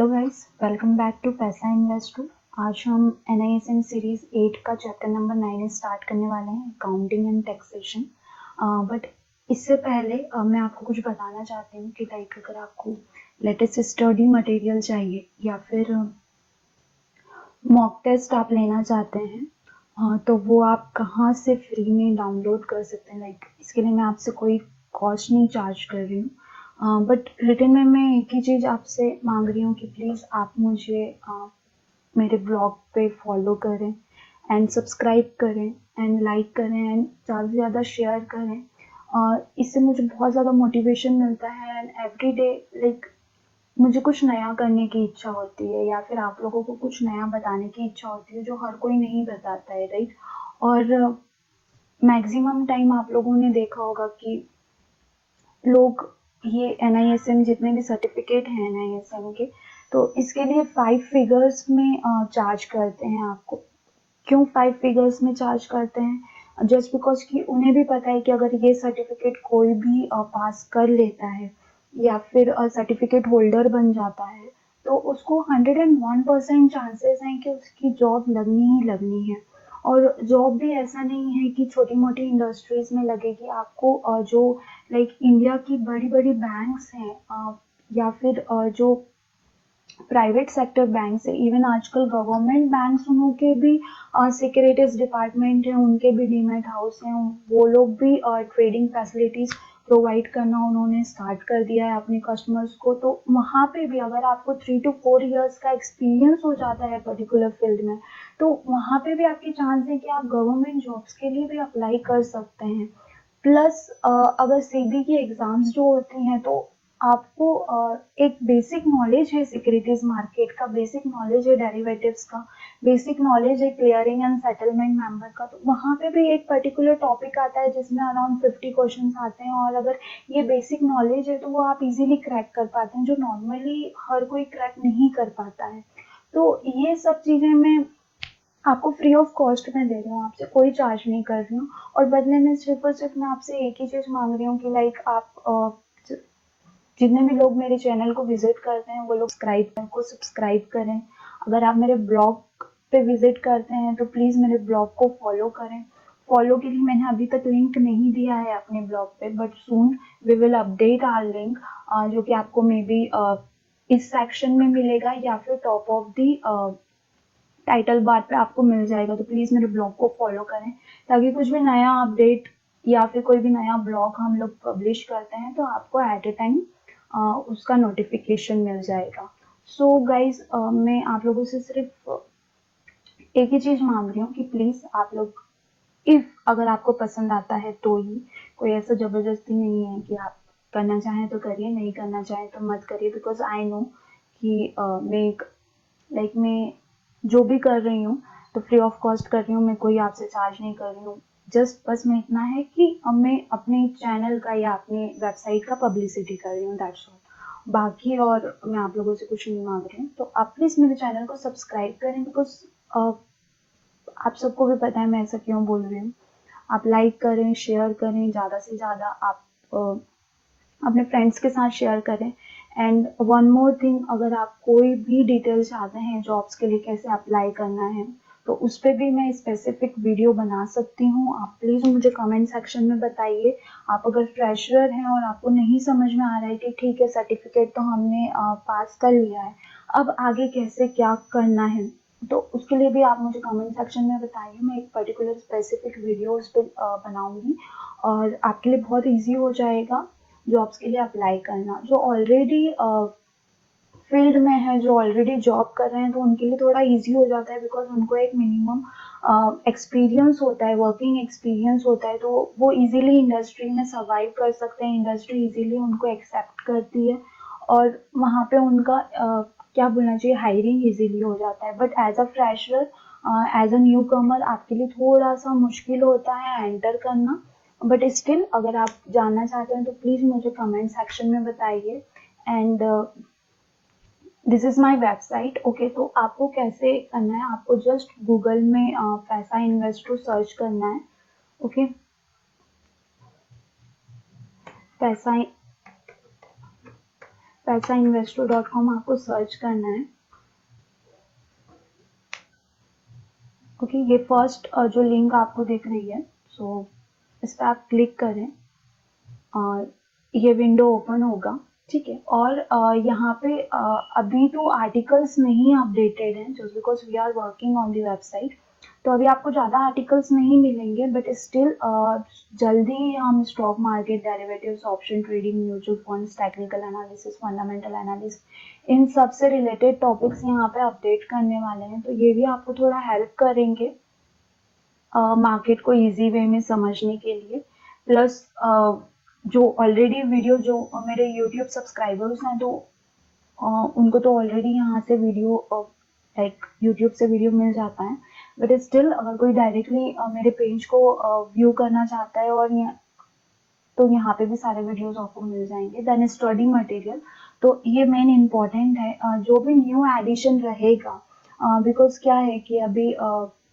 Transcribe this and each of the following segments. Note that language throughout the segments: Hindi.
Hello guys, welcome back to Paisa invest. आज हम NISM सीरीज 8 का चैप्टर नंबर 9 स्टार्ट करने वाले हैं, अकाउंटिंग एंड टैक्सेशन। बट इससे पहले मैं आपको कुछ बताना चाहती हूँ कि लाइक अगर आपको लेटेस्ट स्टडी मटेरियल चाहिए या फिर मॉक टेस्ट आप लेना चाहते हैं तो वो आप कहाँ से फ्री में डाउनलोड कर सकते हैं। लाइक इसके लिए मैं आपसे कोई कॉस्ट नहीं चार्ज कर रही हूँ, बट रिटर्न में मैं एक ही चीज़ आपसे मांग रही हूँ कि प्लीज़ आप मुझे मेरे ब्लॉग पे फॉलो करें एंड सब्सक्राइब करें एंड लाइक करें एंड ज़्यादा से ज़्यादा शेयर करें। इससे मुझे बहुत ज़्यादा मोटिवेशन मिलता है एंड एवरी डे लाइक मुझे कुछ नया करने की इच्छा होती है या फिर आप लोगों को कुछ नया बताने की इच्छा होती है जो हर कोई नहीं बताता है, राइट। और मैक्सिमम टाइम आप लोगों ने देखा होगा कि लोग ये NISM जितने भी सर्टिफिकेट हैं NISM के, तो इसके लिए 5 फिगर्स में चार्ज करते हैं आपको। क्यों 5 फिगर्स में चार्ज करते हैं? जस्ट बिकॉज कि उन्हें भी पता है कि अगर ये सर्टिफिकेट कोई भी पास कर लेता है या फिर सर्टिफिकेट होल्डर बन जाता है तो उसको 101% चांसेस हैं कि उसकी जॉब लगनी ही लगनी है। और जॉब भी ऐसा नहीं है कि छोटी मोटी इंडस्ट्रीज में लगेगी आपको, जो लाइक इंडिया की बड़ी बड़ी बैंक्स हैं या फिर जो प्राइवेट सेक्टर बैंक है, इवन आजकल गवर्नमेंट बैंक्स उनके भी सिक्योरिटीज डिपार्टमेंट है, उनके भी डीमैट हाउस हैं, वो लोग भी ट्रेडिंग फैसिलिटीज प्रोवाइड करना उन्होंने स्टार्ट कर दिया है अपने कस्टमर्स को। तो वहाँ पे भी अगर आपको 3 to 4 years का एक्सपीरियंस हो जाता है पर्टिकुलर फील्ड में तो वहाँ पे भी आपके चांस है कि आप गवर्नमेंट जॉब्स के लिए भी अप्लाई कर सकते हैं। प्लस अगर सीबी की एग्जाम्स जो होती हैं तो आपको एक बेसिक नॉलेज है सिक्योरिटीज मार्केट का, बेसिक नॉलेज है डेरिवेटिव्स का, बेसिक नॉलेज है क्लियरिंग एंड सेटलमेंट मेंबर का। तो वहाँ पे भी एक पर्टिकुलर टॉपिक आता है जिसमें अराउंड 50 क्वेश्चंस आते हैं और अगर ये बेसिक नॉलेज है तो वो आप इजीली क्रैक कर पाते हैं, जो नॉर्मली हर कोई क्रैक नहीं कर पाता है। तो ये सब चीज़ें मैं आपको फ्री ऑफ कॉस्ट में दे रही हूँ, आपसे कोई चार्ज नहीं कर रही हूँ। और बदले में सिर्फ और सिर्फ मैं आपसे एक ही चीज़ मांग रही हूँ कि लाइक आप जितने भी लोग मेरे चैनल को विजिट करते हैं वो लोग सब्सक्राइब करें। अगर आप मेरे ब्लॉग पे विजिट करते हैं तो प्लीज़ मेरे ब्लॉग को फॉलो करें। फॉलो के लिए मैंने अभी तक लिंक नहीं दिया है अपने ब्लॉग पे, but soon we will update our link, जो कि आपको मे बी इस सेक्शन में मिलेगा या फिर top of the title bar पे आपको मिल जाएगा। तो प्लीज़ मेरे ब्लॉग को फॉलो करें ताकि कुछ भी नया अपडेट या फिर कोई भी नया ब्लॉग हम लोग पब्लिश करते हैं तो आपको एट ए टाइम उसका नोटिफिकेशन मिल जाएगा। सो गाइज, मैं आप लोगों से सिर्फ एक ही चीज़ मांग रही हूँ कि प्लीज़ आप लोग इफ अगर आपको पसंद आता है तो ही, कोई ऐसा ज़बरदस्ती नहीं है कि आप करना चाहें तो करिए, नहीं करना चाहें तो मत करिए। बिकॉज आई नो कि मैं एक लाइक मैं जो भी कर रही हूँ तो फ्री ऑफ कॉस्ट कर रही हूँ, मैं कोई आपसे चार्ज नहीं कर रही हूँ। जस्ट बस मैं इतना है कि अब मैं अपने चैनल का या अपने वेबसाइट का पब्लिसिटी कर रही हूँ, दैट्स ऑल। बाकी और मैं आप लोगों से कुछ नहीं मांग रही हूँ। तो आप प्लीज़ मेरे चैनल को सब्सक्राइब करें बिकॉज आप सबको भी पता है मैं ऐसा क्यों बोल रही हूँ। आप लाइक करें, शेयर करें, ज़्यादा से ज़्यादा आप अपने फ्रेंड्स के साथ शेयर करें। एंड वन मोर थिंग, अगर आप कोई भी डिटेल चाहते हैं जॉब्स के लिए कैसे अप्लाई करना है तो उस पर भी मैं स्पेसिफिक वीडियो बना सकती हूँ। आप प्लीज़ मुझे कमेंट सेक्शन में बताइए। आप अगर फ्रेशर हैं और आपको नहीं समझ में आ रहा है कि ठीक है सर्टिफिकेट तो हमने पास कर लिया है, अब आगे कैसे क्या करना है, तो उसके लिए भी आप मुझे कमेंट सेक्शन में बताइए। मैं एक पर्टिकुलर स्पेसिफिक वीडियो उस पर बनाऊँगी और आपके लिए बहुत ईजी हो जाएगा जॉब्स के लिए अप्लाई करना। जो ऑलरेडी फील्ड में है, जो ऑलरेडी जॉब कर रहे हैं तो उनके लिए थोड़ा इजी हो जाता है बिकॉज उनको एक मिनिमम एक्सपीरियंस होता है, वर्किंग एक्सपीरियंस होता है, तो वो इजीली इंडस्ट्री में सर्वाइव कर सकते हैं, इंडस्ट्री इजीली उनको एक्सेप्ट करती है और वहाँ पे उनका क्या बोलना चाहिए, हायरिंग इजीली हो जाता है। But as a fresher, as a newcomer आपके लिए थोड़ा सा मुश्किल होता है एंटर करना। बट स्टिल अगर आप जानना चाहते हैं तो प्लीज़ मुझे कमेंट सेक्शन में बताइए। And this is my website. Okay, तो आपको कैसे करना है, आपको जस्ट गूगल में पैसा इन्वेस्ट सर्च करना है। ओके, पैसा paisainvestor.com आपको सर्च करना है। ओके, ये फर्स्ट जो लिंक आपको दिख रही है, सो इस पर आप क्लिक करें और ये विंडो ओपन होगा। ठीक है, और यहाँ पे अभी तो आर्टिकल्स नहीं अपडेटेड हैं, just because we are working on the website, तो अभी आपको ज़्यादा आर्टिकल्स नहीं मिलेंगे, बट स्टिल जल्दी ही हम stock market, derivatives, option trading, mutual funds, technical analysis, fundamental analysis, इन सब से रिलेटेड टॉपिक्स यहाँ पे अपडेट करने वाले हैं, तो ये भी आपको थोड़ा हेल्प करेंगे मार्केट को इजी वे में समझने के लिए। प्लस जो ऑलरेडी वीडियो जो मेरे यूट्यूब सब्सक्राइबर्स हैं, तो उनको तो ऑलरेडी यहाँ से वीडियो लाइक यूट्यूब से वीडियो मिल जाता है, बट स्टिल अगर कोई डायरेक्टली मेरे पेज को व्यू करना चाहता है और तो यहाँ पे भी सारे वीडियोस आपको मिल जाएंगे। देन स्टडी मटेरियल, तो ये मेन इम्पॉर्टेंट है, जो भी न्यू एडिशन रहेगा, बिकॉज क्या है कि अभी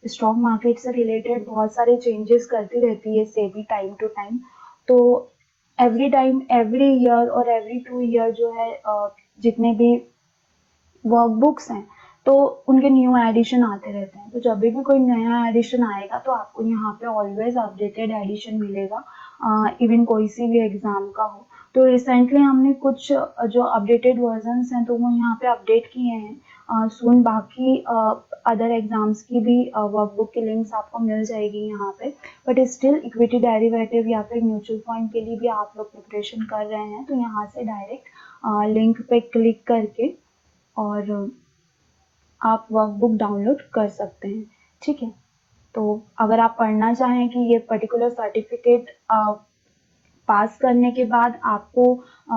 स्टॉक मार्केट से रिलेटेड बहुत सारे चेंजेस करती रहती है सेबी टाइम टू टाइम, तो एवरी टाइम, एवरी ईयर और एवरी 2 ईयर जो है जितने भी वर्कबुक्स हैं, तो उनके न्यू एडिशन आते रहते हैं, तो जब भी कोई नया एडिशन आएगा तो आपको यहाँ पे ऑलवेज अपडेटेड एडिशन मिलेगा, इवन कोई सी भी एग्जाम का हो। तो रिसेंटली हमने कुछ जो अपडेटेड वर्जन्स हैं तो वो यहाँ पे अपडेट किए हैं, सुन बाकी अदर एग्जाम्स की भी वर्कबुक की लिंक्स आपको मिल जाएगी यहाँ पे, बट स्टिल इक्विटी डेरिवेटिव या फिर म्यूचुअल फंड के लिए भी आप लोग प्रिपरेशन कर रहे हैं, तो यहाँ से डायरेक्ट लिंक पे क्लिक करके और आप वर्कबुक डाउनलोड कर सकते हैं। ठीक है, तो अगर आप पढ़ना चाहें कि ये पर्टिकुलर सर्टिफिकेट पास करने के बाद आपको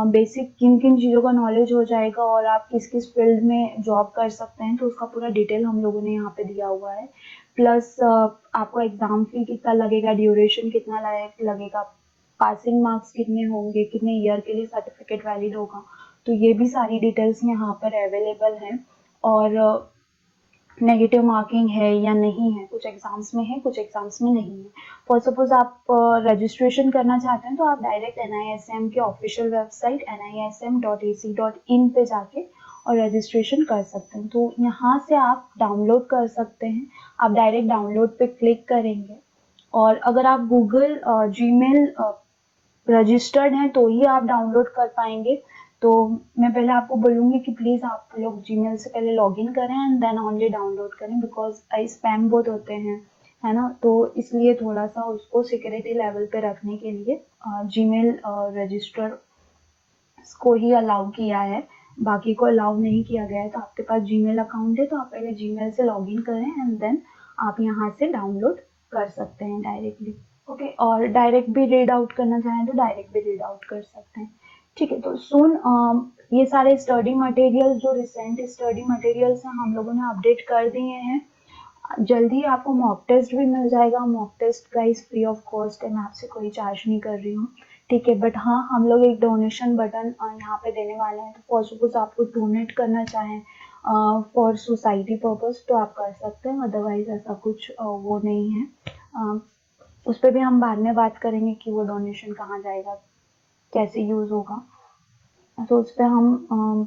बेसिक किन किन चीज़ों का नॉलेज हो जाएगा और आप किस किस फील्ड में जॉब कर सकते हैं, तो उसका पूरा डिटेल हम लोगों ने यहाँ पे दिया हुआ है। प्लस आपको एग्जाम फी कितना लगेगा, ड्यूरेशन कितना लगेगा, पासिंग मार्क्स कितने होंगे, कितने ईयर के लिए सर्टिफिकेट वैलिड होगा, तो ये भी सारी डिटेल्स यहाँ पर अवेलेबल हैं। और नेगेटिव मार्किंग है या नहीं है, कुछ एग्जाम्स में है, कुछ एग्जाम्स में नहीं है। फॉर सपोज आप रजिस्ट्रेशन करना चाहते हैं तो आप डायरेक्ट NISM के ऑफिशियल वेबसाइट nism.ac.in पे जाके और रजिस्ट्रेशन कर सकते हैं, तो यहाँ से आप डाउनलोड कर सकते हैं। आप डायरेक्ट डाउनलोड पे क्लिक करेंगे और अगर आप गूगल जीमेल रजिस्टर्ड हैं तो ही आप डाउनलोड कर पाएंगे, तो मैं पहले आपको बोलूँगी कि प्लीज़ आप लोग जीमेल से पहले लॉगिन करें एंड देन ओनली डाउनलोड करें, बिकॉज स्पैम बहुत होते हैं, है ना, तो इसलिए थोड़ा सा उसको सिक्योरिटी लेवल पे रखने के लिए जीमेल रजिस्टर को ही अलाउ किया है, बाकी को अलाउ नहीं किया गया है। तो आपके पास जीमेल अकाउंट है तो आप पहले जीमेल से लॉगिन करें एंड देन आप यहाँ से डाउनलोड कर सकते हैं डायरेक्टली। ओके, और डायरेक्ट भी रीड आउट करना चाहें तो डायरेक्ट भी रीड आउट कर सकते हैं। ठीक है, तो सुन ये सारे स्टडी मटेरियल जो रिसेंट स्टडी मटेरियल्स हैं हम लोगों ने अपडेट कर दिए हैं। जल्दी आपको मॉक टेस्ट भी मिल जाएगा। Mock test price free of cost है, मैं आपसे कोई चार्ज नहीं कर रही हूँ। ठीक है, बट हाँ हम लोग एक डोनेशन बटन यहाँ पे देने वाले हैं, तो फॉर सपोज आप कुछ डोनेट करना चाहें फॉर सोसाइटी पर्पज तो आप कर सकते हैं, अदरवाइज ऐसा कुछ वो नहीं है। उस पर भी हम बाद में बात करेंगे कि वो डोनेशन कहाँ जाएगा, कैसे यूज होगा, तो उस पर हम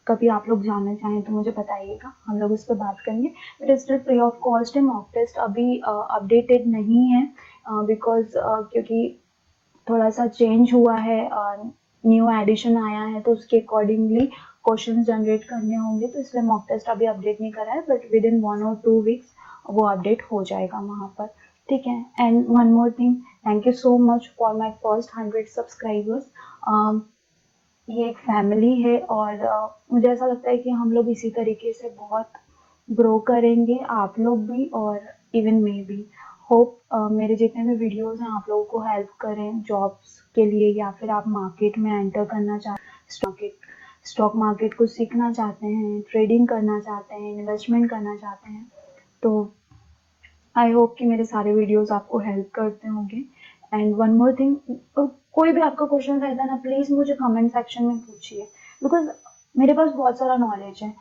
कभी आप लोग जानना चाहें तो मुझे बताइएगा, हम लोग उस पर बात करेंगे। But still free of cost है। मॉक टेस्ट अभी अपडेटेड नहीं है, बिकॉज क्योंकि थोड़ा सा चेंज हुआ है, न्यू एडिशन आया है, तो उसके अकॉर्डिंगली क्वेश्चन जनरेट करने होंगे, तो इसलिए मॉक टेस्ट अभी अपडेट नहीं करा है, बट विद इन 1 और 2 वीक्स वो अपडेट हो जाएगा वहाँ पर। ठीक है, and one more thing, thank you so much for my first 100 subscribers. ये एक फैमिली है और मुझे ऐसा लगता है कि हम लोग इसी तरीके से बहुत ग्रो करेंगे, आप लोग भी और इवन मैं भी। होप मेरे जितने भी वीडियोस हैं आप लोगों को हेल्प करें जॉब्स के लिए, या फिर आप मार्केट में एंटर करना चाहते हैं, स्टॉक मार्केट को सीखना चाहते हैं, ट्रेडिंग करना चाहते हैं, इन्वेस्टमेंट करना चाहते हैं, तो आई होप कि मेरे सारे वीडियोस आपको हेल्प करते होंगे। एंड वन मोर थिंग, कोई भी आपका क्वेश्चन रहता है ना, प्लीज़ मुझे कमेंट सेक्शन में पूछिए, बिकॉज मेरे पास बहुत सारा नॉलेज है,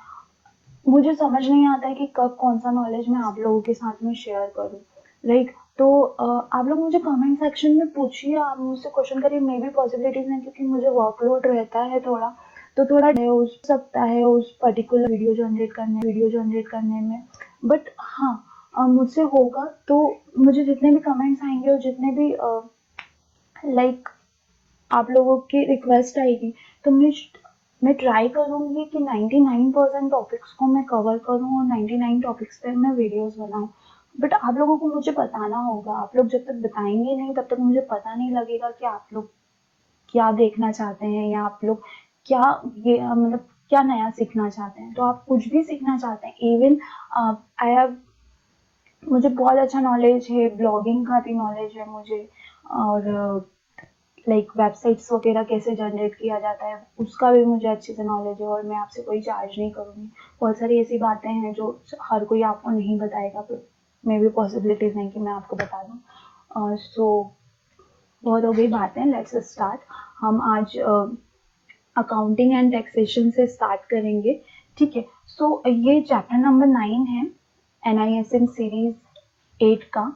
मुझे समझ नहीं आता है कि कब कौन सा नॉलेज मैं आप लोगों के साथ में शेयर करूँ, राइट। तो आप लोग मुझे कमेंट सेक्शन में पूछिए, आप मुझसे क्वेश्चन करिए, मे भी पॉसिबिलिटीज हैं, क्योंकि मुझे वर्कलोड रहता है थोड़ा, तो थोड़ा हो सकता है उस पर्टिकुलर वीडियो जनरेट करने में। बट हाँ, मुझसे होगा तो मुझे जितने भी कमेंट्स आएंगे और जितने भी लाइक आप लोगों की रिक्वेस्ट आएगी, तो मैं ट्राई करूंगी कि 99% टॉपिक्स को मैं कवर करूं और 99 टॉपिक्स पे मैं वीडियोस बनाऊं। बट आप लोगों को मुझे बताना होगा, आप लोग जब तक बताएंगे नहीं तब तक मुझे पता नहीं लगेगा कि आप लोग क्या देखना चाहते हैं या आप लोग क्या ये मतलब क्या नया सीखना चाहते हैं। तो आप कुछ भी सीखना चाहते हैं, इवन आई हैव मुझे बहुत अच्छा नॉलेज है, ब्लॉगिंग का भी नॉलेज है मुझे, और लाइक वेबसाइट्स वगैरह कैसे जनरेट किया जाता है उसका भी मुझे अच्छे से नॉलेज है, और मैं आपसे कोई चार्ज नहीं करूँगी। बहुत सारी ऐसी बातें हैं जो हर कोई आपको नहीं बताएगा, पर मे भी पॉसिबिलिटीज हैं कि मैं आपको बता दूँ। सो बहुत हो गई बातें, लेट्स स्टार्ट। हम आज अकाउंटिंग एंड टैक्सेशन से स्टार्ट करेंगे, ठीक है। सो ये चैप्टर नंबर 9 है NISM सीरीज 8 का,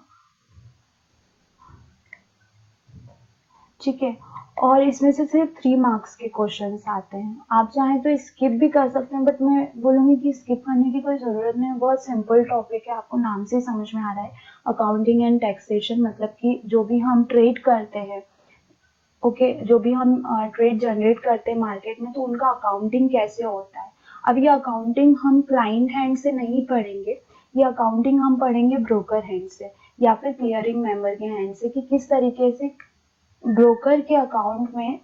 ठीक है। और इसमें से सिर्फ 3 मार्क्स के क्वेश्चंस आते हैं। आप चाहें तो स्किप भी कर सकते हैं, बट मैं बोलूँगी कि स्किप करने की कोई ज़रूरत नहीं है। बहुत सिंपल टॉपिक है, आपको नाम से ही समझ में आ रहा है। अकाउंटिंग एंड टैक्सेशन मतलब कि जो भी हम ट्रेड करते हैं, ओके, जो भी हम ट्रेड जनरेट करते हैं मार्केट में, तो उनका अकाउंटिंग कैसे होता है। अब ये अकाउंटिंग हम क्लाइंट हैंड से नहीं पढ़ेंगे, ये अकाउंटिंग हम पढ़ेंगे ब्रोकर हैंड से या फिर क्लियरिंग मेंबर के हैंड से, कि किस तरीके से ब्रोकर के अकाउंट में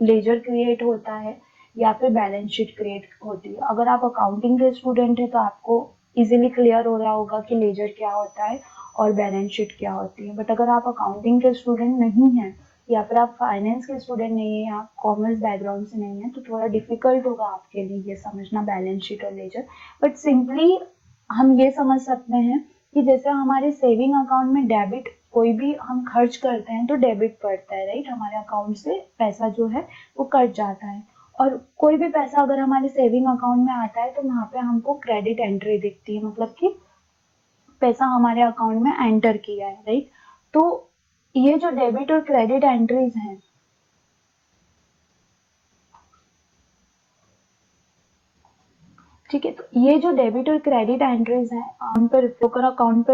लेजर क्रिएट होता है या फिर बैलेंस शीट क्रिएट होती है। अगर आप अकाउंटिंग के स्टूडेंट हैं तो आपको इजीली क्लियर हो रहा होगा कि लेजर क्या होता है और बैलेंस शीट क्या होती है। बट अगर आप अकाउंटिंग के स्टूडेंट नहीं हैं या फिर आप फाइनेंस के स्टूडेंट नहीं है, आप कॉमर्स बैकग्राउंड से नहीं है, तो थोड़ा डिफिकल्ट होगा आपके लिए ये समझना बैलेंस शीट और लेजर। बट सिंपली हम ये समझ सकते हैं कि जैसे हमारे सेविंग अकाउंट में डेबिट, कोई भी हम खर्च करते हैं तो डेबिट पड़ता है, राइट, हमारे अकाउंट से पैसा जो है वो कट जाता है। और कोई भी पैसा अगर हमारे सेविंग अकाउंट में आता है तो वहां पे हमको क्रेडिट एंट्री दिखती है, मतलब कि पैसा हमारे अकाउंट में एंटर किया है, राइट। तो ये जो डेबिट और क्रेडिट एंट्रीज हैं, ठीक है, तो ये जो डेबिट और क्रेडिट एंट्रीज हैं अकाउंट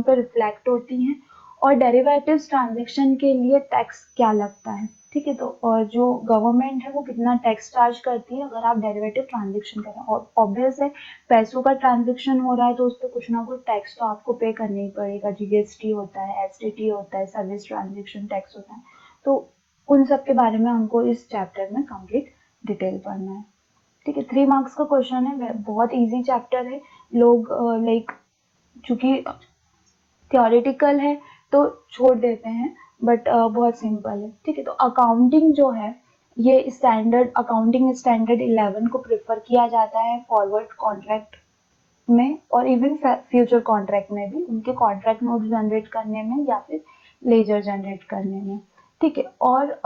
पे रिफ्लेक्ट होती हैं। और डेरिवेटिव्स ट्रांजैक्शन के लिए टैक्स क्या लगता है, ठीक है। तो और जो गवर्नमेंट है वो कितना टैक्स चार्ज करती है अगर आप डेरिवेटिव ट्रांजैक्शन करें, और ऑब्वियस है पैसों का ट्रांजैक्शन हो रहा है तो उस पर कुछ ना कुछ टैक्स तो आपको पे करना ही पड़ेगा। GST होता है, STT होता है, सर्विस ट्रांजैक्शन टैक्स होता है। तो उन सब के बारे में हमको इस चैप्टर में कंप्लीट डिटेल पढ़ना है, ठीक है। 3 मार्क्स का क्वेश्चन है, बहुत इजी चैप्टर है। लोग लाइक चूंकि थियोरेटिकल है तो छोड़ देते हैं, बट बहुत सिंपल है, ठीक है। तो अकाउंटिंग जो है ये स्टैंडर्ड अकाउंटिंग स्टैंडर्ड 11 को प्रेफर किया जाता है फॉरवर्ड कॉन्ट्रैक्ट में और इवन फ्यूचर कॉन्ट्रैक्ट में भी, उनके कॉन्ट्रैक्ट नोट जनरेट करने में या फिर लेजर जनरेट करने में, ठीक है। और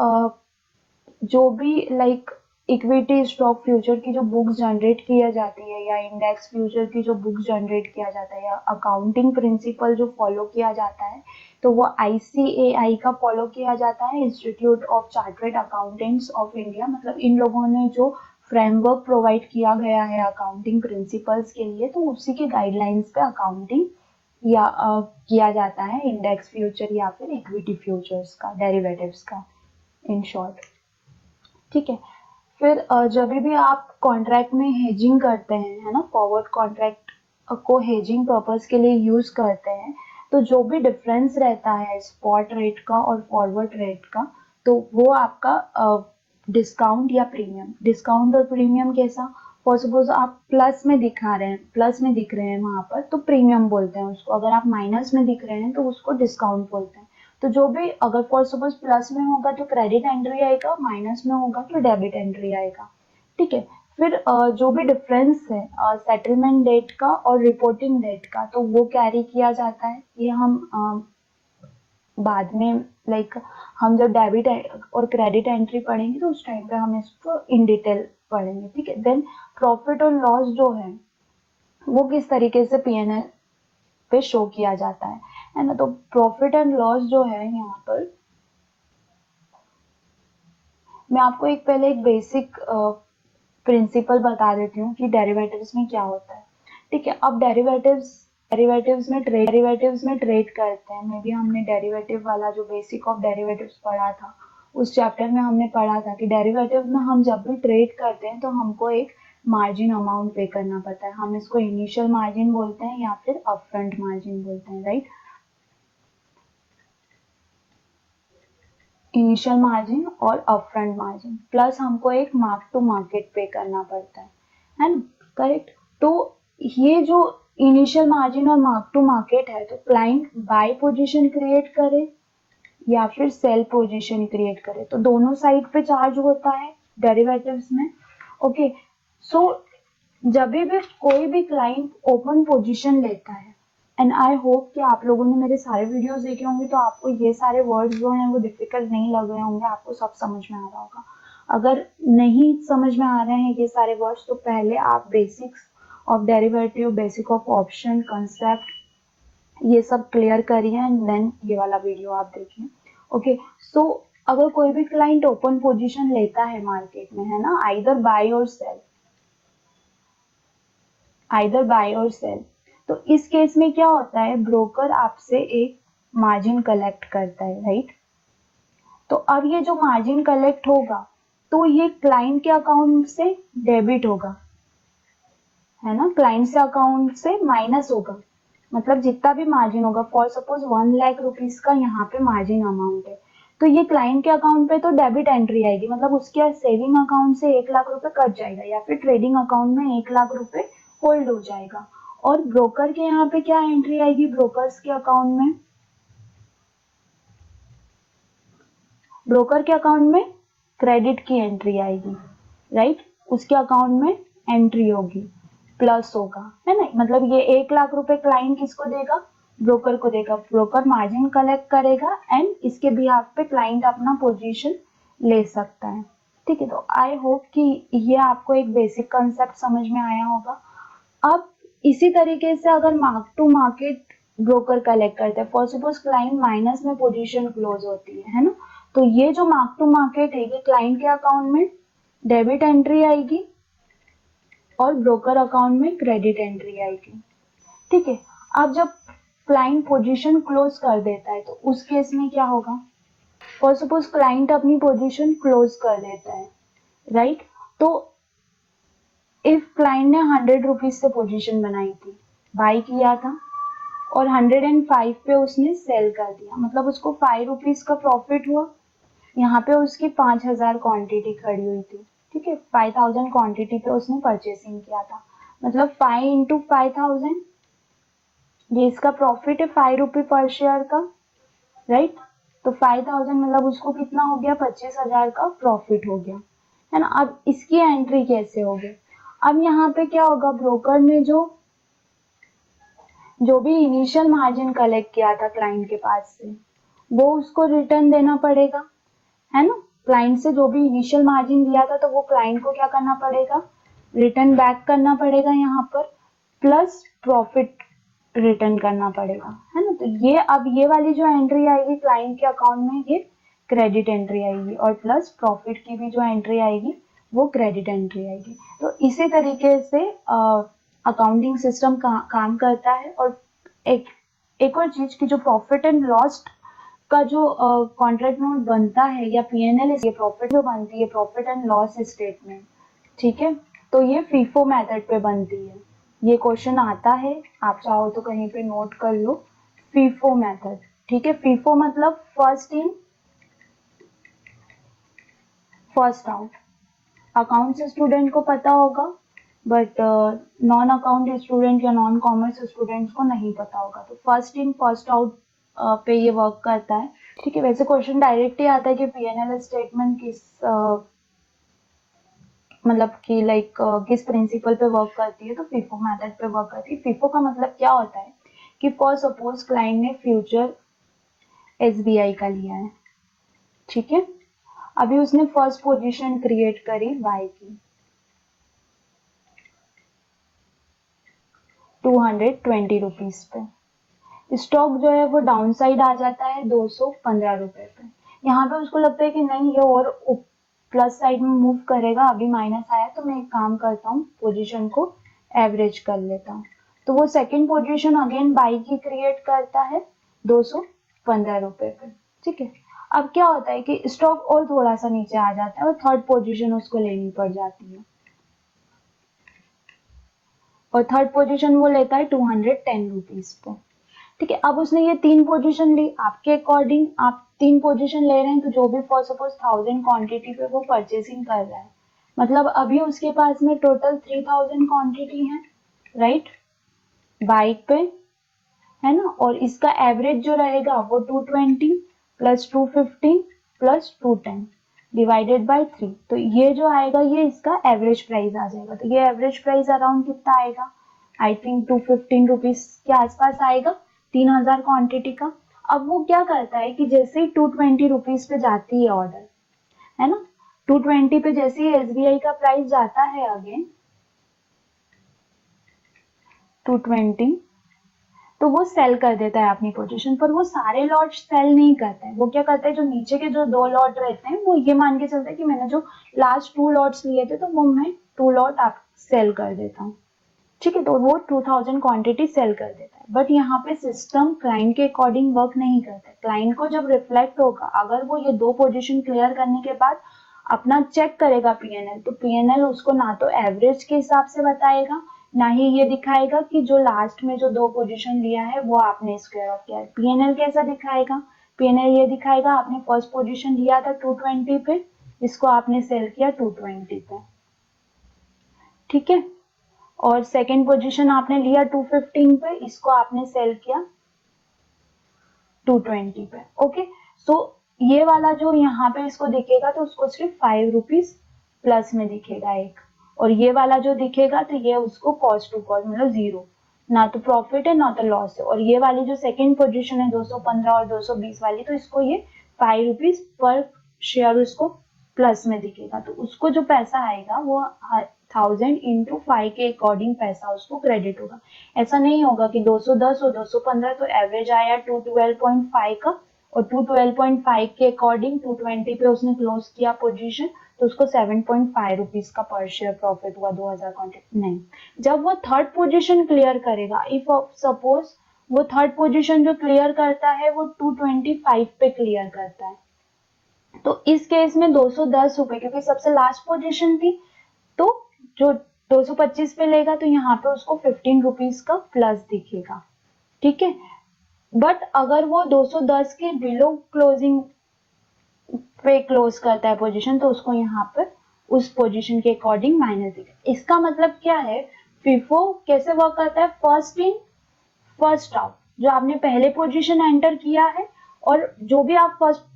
जो भी लाइक इक्विटी स्टॉक फ्यूचर की जो बुक्स जनरेट किया जाती है या इंडेक्स फ्यूचर की जो बुक्स जनरेट किया जाता है या अकाउंटिंग प्रिंसिपल जो फॉलो किया जाता है, तो वो ICAI का फॉलो किया जाता है, institute of chartered accountants of India. मतलब इन लोगों ने जो फ्रेमवर्क प्रोवाइड किया गया है अकाउंटिंग प्रिंसिपल्स के लिए, तो उसी के गाइडलाइंस पे अकाउंटिंग या किया जाता है इंडेक्स फ्यूचर या फिर इक्विटी फ्यूचर्स का, डेरिवेटिव्स का, इन शॉर्ट, ठीक है। फिर जब भी आप कॉन्ट्रैक्ट में हेजिंग करते हैं, है ना, फॉरवर्ड कॉन्ट्रैक्ट को हेजिंग पर्पस के लिए यूज करते हैं, तो जो भी डिफरेंस रहता है स्पॉट रेट का और फॉरवर्ड रेट का, तो वो आपका डिस्काउंट या प्रीमियम, डिस्काउंट और प्रीमियम कैसा, फॉर सपोज आप प्लस में दिखा रहे हैं, प्लस में दिख रहे हैं वहां पर तो प्रीमियम बोलते हैं उसको, अगर आप माइनस में दिख रहे हैं तो उसको डिस्काउंट बोलते हैं। तो जो भी अगर फॉर सपोज प्लस में होगा तो क्रेडिट एंट्री आएगा, माइनस में होगा तो डेबिट एंट्री आएगा, ठीक है। फिर जो भी डिफरेंस है सेटलमेंट डेट का और रिपोर्टिंग डेट का, तो वो कैरी किया जाता है। ये हम बाद में लाइक हम जब डेबिट और क्रेडिट एंट्री पढ़ेंगे तो उस टाइम पे हम इसको इन डिटेल पढ़ेंगे, ठीक है। देन प्रॉफिट और लॉस जो है वो किस तरीके से P&L पे शो किया जाता है ना। तो प्रॉफिट एंड लॉस जो है यहाँ पर मैं आपको पहले एक बेसिक प्रिंसिपल बता देती हूँ कि डेरिवेटिव्स में क्या होता है। ठीक है, अब डेरिवेटिव्स में ट्रेड करते हैं। मे बी हमने डेरिवेटिव वाला जो बेसिक ऑफ डेरिवेटिव्स पढ़ा था, उस चैप्टर में हमने पढ़ा था कि डेरिवेटिव में हम जब भी ट्रेड करते हैं तो हमको एक मार्जिन अमाउंट पे करना पड़ता है। हम इसको इनिशियल मार्जिन बोलते हैं या फिर अपफ्रंट मार्जिन बोलते हैं, राइट। इनिशियल मार्जिन और अपफ्रंट मार्जिन प्लस हमको एक मार्क टू मार्केट पे करना पड़ता है ना, करेक्ट। तो ये जो इनिशियल मार्जिन और मार्क टू मार्केट है, तो क्लाइंट बाय पोजीशन क्रिएट करे या फिर सेल पोजीशन क्रिएट करे, तो दोनों साइड पे चार्ज होता है डेरिवेटिव्स में। ओके, सो जब भी कोई भी क्लाइंट ओपन पोजीशन लेता है, एंड आई होप कि आप लोगों ने मेरे सारे वीडियोस देखे होंगे तो आपको ये सारे वर्ड्स जो हैं वो डिफिकल्ट नहीं लग रहे होंगे, आपको सब समझ में आ रहा होगा। अगर नहीं समझ में आ रहे हैं ये सारे वर्ड्स, तो पहले आप basics of derivative, basic of option, concept, ये सब क्लियर करिए एंड देन ये वाला वीडियो आप देखिए। ओके, सो अगर कोई भी क्लाइंट ओपन पोजीशन लेता है मार्केट में, है ना, आइदर बाय और सेल, तो इस केस में क्या होता है, ब्रोकर आपसे एक मार्जिन कलेक्ट करता है, राइट। तो अब ये जो मार्जिन कलेक्ट होगा, तो ये क्लाइंट के अकाउंट से डेबिट होगा, है ना, क्लाइंट से अकाउंट से माइनस होगा। मतलब जितना भी मार्जिन होगा, फॉर सपोज 1 लाख रुपीज का यहाँ पे मार्जिन अमाउंट है, तो ये क्लाइंट के अकाउंट पे तो डेबिट एंट्री आएगी, मतलब उसके सेविंग अकाउंट से 1 लाख रुपए कट जाएगा या फिर ट्रेडिंग अकाउंट में 1 लाख रुपए होल्ड हो जाएगा। और ब्रोकर के यहाँ पे क्या एंट्री आएगी, ब्रोकर्स के अकाउंट में, ब्रोकर के अकाउंट में क्रेडिट की एंट्री आएगी, राइट। उसके अकाउंट में एंट्री होगी, प्लस होगा, है ना। मतलब ये 1 लाख रुपए क्लाइंट किसको देगा, ब्रोकर को देगा। ब्रोकर मार्जिन कलेक्ट करेगा एंड इसके बिहाफ पे क्लाइंट अपना पोजीशन ले सकता है। ठीक है, तो आई होप कि ये आपको एक बेसिक कंसेप्ट समझ में आया होगा। अब इसी तरीके से अगर mark to market broker collect करते हैं, फॉर सपोज क्लाइंट माइनस में पोजीशन क्लोज होती है ना, तो ये जो मार्क टू मार्केट है, ये क्लाइंट के अकाउंट में डेबिट एंट्री आएगी और ब्रोकर अकाउंट में क्रेडिट एंट्री आएगी। ठीक है, अब जब क्लाइंट पोजीशन क्लोज कर देता है, तो उस केस में क्या होगा, फॉर सपोज क्लाइंट अपनी पोजीशन क्लोज कर देता है, राइट। तो इफ क्लाइंट ने 100 रुपीज से पोजीशन बनाई थी, बाई किया था, और 105 पे उसने सेल कर दिया, मतलब उसको 5 रुपीज का प्रॉफिट हुआ। यहाँ पे उसकी 5000 क्वांटिटी खड़ी हुई थी, ठीक है, 5000 क्वांटिटी पे उसने परचेसिंग किया था, मतलब 5 इंटू 5000, ये इसका प्रॉफिट है 5 रुपये पर शेयर का, राइट। तो 5000 मतलब उसको कितना हो गया, 25,000 का प्रॉफिट हो गया, है ना। अब इसकी एंट्री कैसे होगी, अब यहाँ पे क्या होगा, ब्रोकर ने जो भी इनिशियल मार्जिन कलेक्ट किया था क्लाइंट के पास से, वो उसको रिटर्न देना पड़ेगा, है ना। क्लाइंट से जो भी इनिशियल मार्जिन लिया था, तो वो क्लाइंट को क्या करना पड़ेगा, रिटर्न बैक करना पड़ेगा यहाँ पर, प्लस प्रॉफिट रिटर्न करना पड़ेगा, है ना। तो ये अब ये वाली जो एंट्री आएगी क्लाइंट के अकाउंट में, ये क्रेडिट एंट्री आएगी, और प्लस प्रॉफिट की भी जो एंट्री आएगी वो क्रेडिट एंट्री आएगी। तो इसी तरीके से अकाउंटिंग सिस्टम काम करता है। और एक एक और चीज की, जो प्रॉफिट एंड लॉस का जो कॉन्ट्रैक्ट नोट बनता है या पीएनएल, ये प्रॉफिट जो बनती है, प्रॉफिट एंड लॉस स्टेटमेंट, ठीक है, तो ये फीफो मेथड पे बनती है। ये क्वेश्चन आता है, आप चाहो तो कहीं पे नोट कर लो, फीफो मेथड। ठीक है, फीफो मतलब first in first out. Accounts student को पता होगा, बट नॉन अकाउंट स्टूडेंट या नॉन कॉमर्स स्टूडेंट्स को नहीं पता होगा। तो फर्स्ट इन फर्स्ट आउट पे ये वर्क करता है। ठीक है, वैसे क्वेश्चन डायरेक्ट ही आता है कि पीएनएल स्टेटमेंट मतलब कि किस प्रिंसिपल पे वर्क करती है, तो फीफो मेथड पे वर्क करती है। फीफो का मतलब क्या होता है कि फॉर सपोज क्लाइंट ने फ्यूचर एसबीआई का लिया है, ठीक है, अभी उसने फर्स्ट पोजीशन क्रिएट करी बाय की 220 रुपीज पे, स्टॉक जो है वो डाउन साइड आ जाता है 215 रुपए पे। यहाँ पे उसको लगता है कि नहीं, ये और प्लस साइड में मूव करेगा, अभी माइनस आया तो मैं एक काम करता हूँ, पोजीशन को एवरेज कर लेता हूँ। तो वो सेकंड पोजीशन अगेन बाई की क्रिएट करता है 215 रुपए पे, ठीक है। अब क्या होता है कि स्टॉक और थोड़ा सा नीचे आ जाता है और थर्ड पोजीशन उसको लेनी पड़ जाती है, और थर्ड पोजीशन वो लेता है 210 रुपीज पे, ठीक है। अब उसने ये 3 पोजीशन ली, आपके अकॉर्डिंग आप 3 पोजीशन ले रहे हैं, तो जो भी फॉर सपोज 1000 क्वांटिटी पे वो परचेसिंग कर रहा है, मतलब अभी उसके पास में टोटल 3000 क्वांटिटी है, राइट, बाइक पे, है ना। और इसका एवरेज जो रहेगा वो 220 प्लस 215 प्लस 210 डिवाइडेड बाय 3, तो ये जो आएगा ये इसका एवरेज प्राइस आ जाएगा। तो ये एवरेज प्राइस अराउंड कितना आएगा, आई थिंक 215 रुपीज के आसपास आएगा 3000 क्वांटिटी का। अब वो क्या करता है कि जैसे ही 220 रुपीज पे जाती है ऑर्डर, है ना, 220 पे जैसे ही एसबीआई का प्राइस जाता है अगेन 220, तो वो सेल कर देता है अपनी पोजीशन पर। वो सारे लॉट सेल नहीं करता है, वो क्या करता है, जो नीचे के जो 2 लॉट रहते हैं वो ये मान के चलता है कि मैंने जो लास्ट 2 लॉट्स लिए थे तो वो मैं 2 लॉट आप सेल कर देता हूँ, ठीक है। तो वो 2000 क्वांटिटी सेल कर देता है। बट यहाँ पे सिस्टम क्लाइंट के अकॉर्डिंग वर्क नहीं करता है। क्लाइंट को जब रिफ्लेक्ट होगा, अगर वो ये 2 पोजीशन क्लियर करने के बाद अपना चेक करेगा पीएनएल, तो पीएनएल उसको ना तो एवरेज के हिसाब से बताएगा, ना ही ये दिखाएगा कि जो लास्ट में जो 2 पोजीशन लिया है वो आपने स्क्वायर ऑफ किया है। पीएनएल कैसा दिखाएगा, पीएनएल ये दिखाएगा आपने फर्स्ट पोजीशन लिया था 220 पे, इसको आपने सेल किया 220 पे, ठीक है। और सेकंड पोजीशन आपने लिया 215 पे, इसको आपने सेल किया 220 पे, ओके। सो ये वाला जो यहाँ पे इसको दिखेगा तो उसको सिर्फ 5 रुपीज प्लस में दिखेगा एक, और ये वाला जो दिखेगा तो ये उसको कॉस्ट टू कॉस्ट मतलब जीरो, ना तो प्रॉफिट है ना तो लॉस है। और ये वाली जो सेकंड पोजीशन है 215 और 220 वाली, तो इसको ये 5 रुपीज पर शेयर उसको प्लस में दिखेगा, तो उसको जो पैसा आएगा वो 1000 इंटू 5 के अकॉर्डिंग पैसा उसको क्रेडिट होगा। ऐसा नहीं होगा कि 210 और 215 तो एवरेज आया 212.5 का, और 212.5 के अकॉर्डिंग 220 पे उसने क्लोज किया पोजीशन, तो उसको 7.5 रुपीज का पर शेयर प्रॉफिट हुआ 2000 क्वांटिटी, नहीं। जब वो थर्ड पोजीशन क्लियर करेगा, इफ सपोज वो थर्ड पोजीशन जो क्लियर करता है वो 225 पे क्लियर करता है, तो इस केस में 210 रुपए, क्योंकि सबसे लास्ट पोजीशन थी, तो जो 225 पे लेगा तो यहाँ पे उसको 15 रुपीज का प्लस दिखेगा, ठीक है। बट अगर वो 210 के बिलो क्लोजिंग पे क्लोज करता है पोजीशन, तो उसको यहाँ पर उस पोजीशन के अकॉर्डिंग माइनस दिखेगा। इसका मतलब क्या है, फिफो कैसे वर्क करता है, फर्स्ट इन फर्स्ट आउट, जो आपने पहले पोजीशन एंटर किया है और जो भी आप फर्स्ट,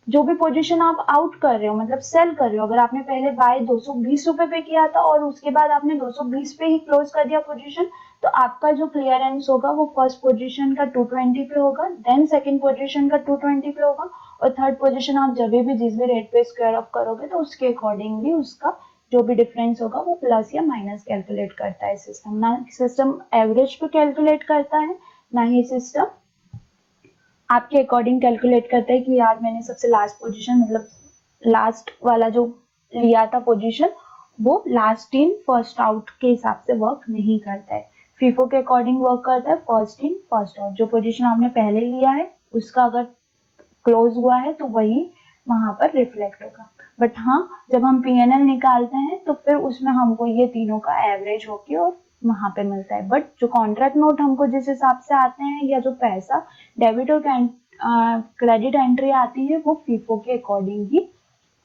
जो भी पोजीशन आप आउट कर रहे हो मतलब सेल कर रहे हो, अगर आपने पहले बाय 220 रुपए पे किया था और उसके बाद आपने 220 पे ही क्लोज कर दिया पोजीशन, तो आपका जो क्लियरेंस होगा वो फर्स्ट पोजीशन का 220 पे होगा, देन सेकंड पोजीशन का 220 पे होगा, और थर्ड पोजीशन आप जब भी जिस भी रेट पे स्क्वायर ऑफ करोगे तो उसके अकॉर्डिंगली उसका जो भी डिफरेंस होगा वो प्लस या माइनस कैलकुलेट करता है सिस्टम। ना सिस्टम एवरेज पे कैलकुलेट करता है, ना ही सिस्टम आपके अकॉर्डिंग कैलकुलेट करता है कि यार मैंने सबसे लास्ट पोजीशन मतलब लास्ट वाला जो लिया था पोजीशन वो लास्ट इन फर्स्ट आउट के हिसाब से वर्क नहीं करता है। फीफो के अकॉर्डिंग वर्क करता है फर्स्ट इन फर्स्ट आउट, जो पोजीशन आपने पहले लिया है उसका अगर क्लोज हुआ है तो वही वहां पर रिफ्लेक्ट होगा। बट हाँ, जब हम पीएनएल निकालते हैं तो फिर उसमें हमको ये तीनों का एवरेज होके और वहां पे मिलता है। बट जो कॉन्ट्रैक्ट नोट हमको जिस हिसाब से आते हैं या जो पैसा डेबिट और क्रेडिट एंट्री आती है वो फीफो के अकॉर्डिंग ही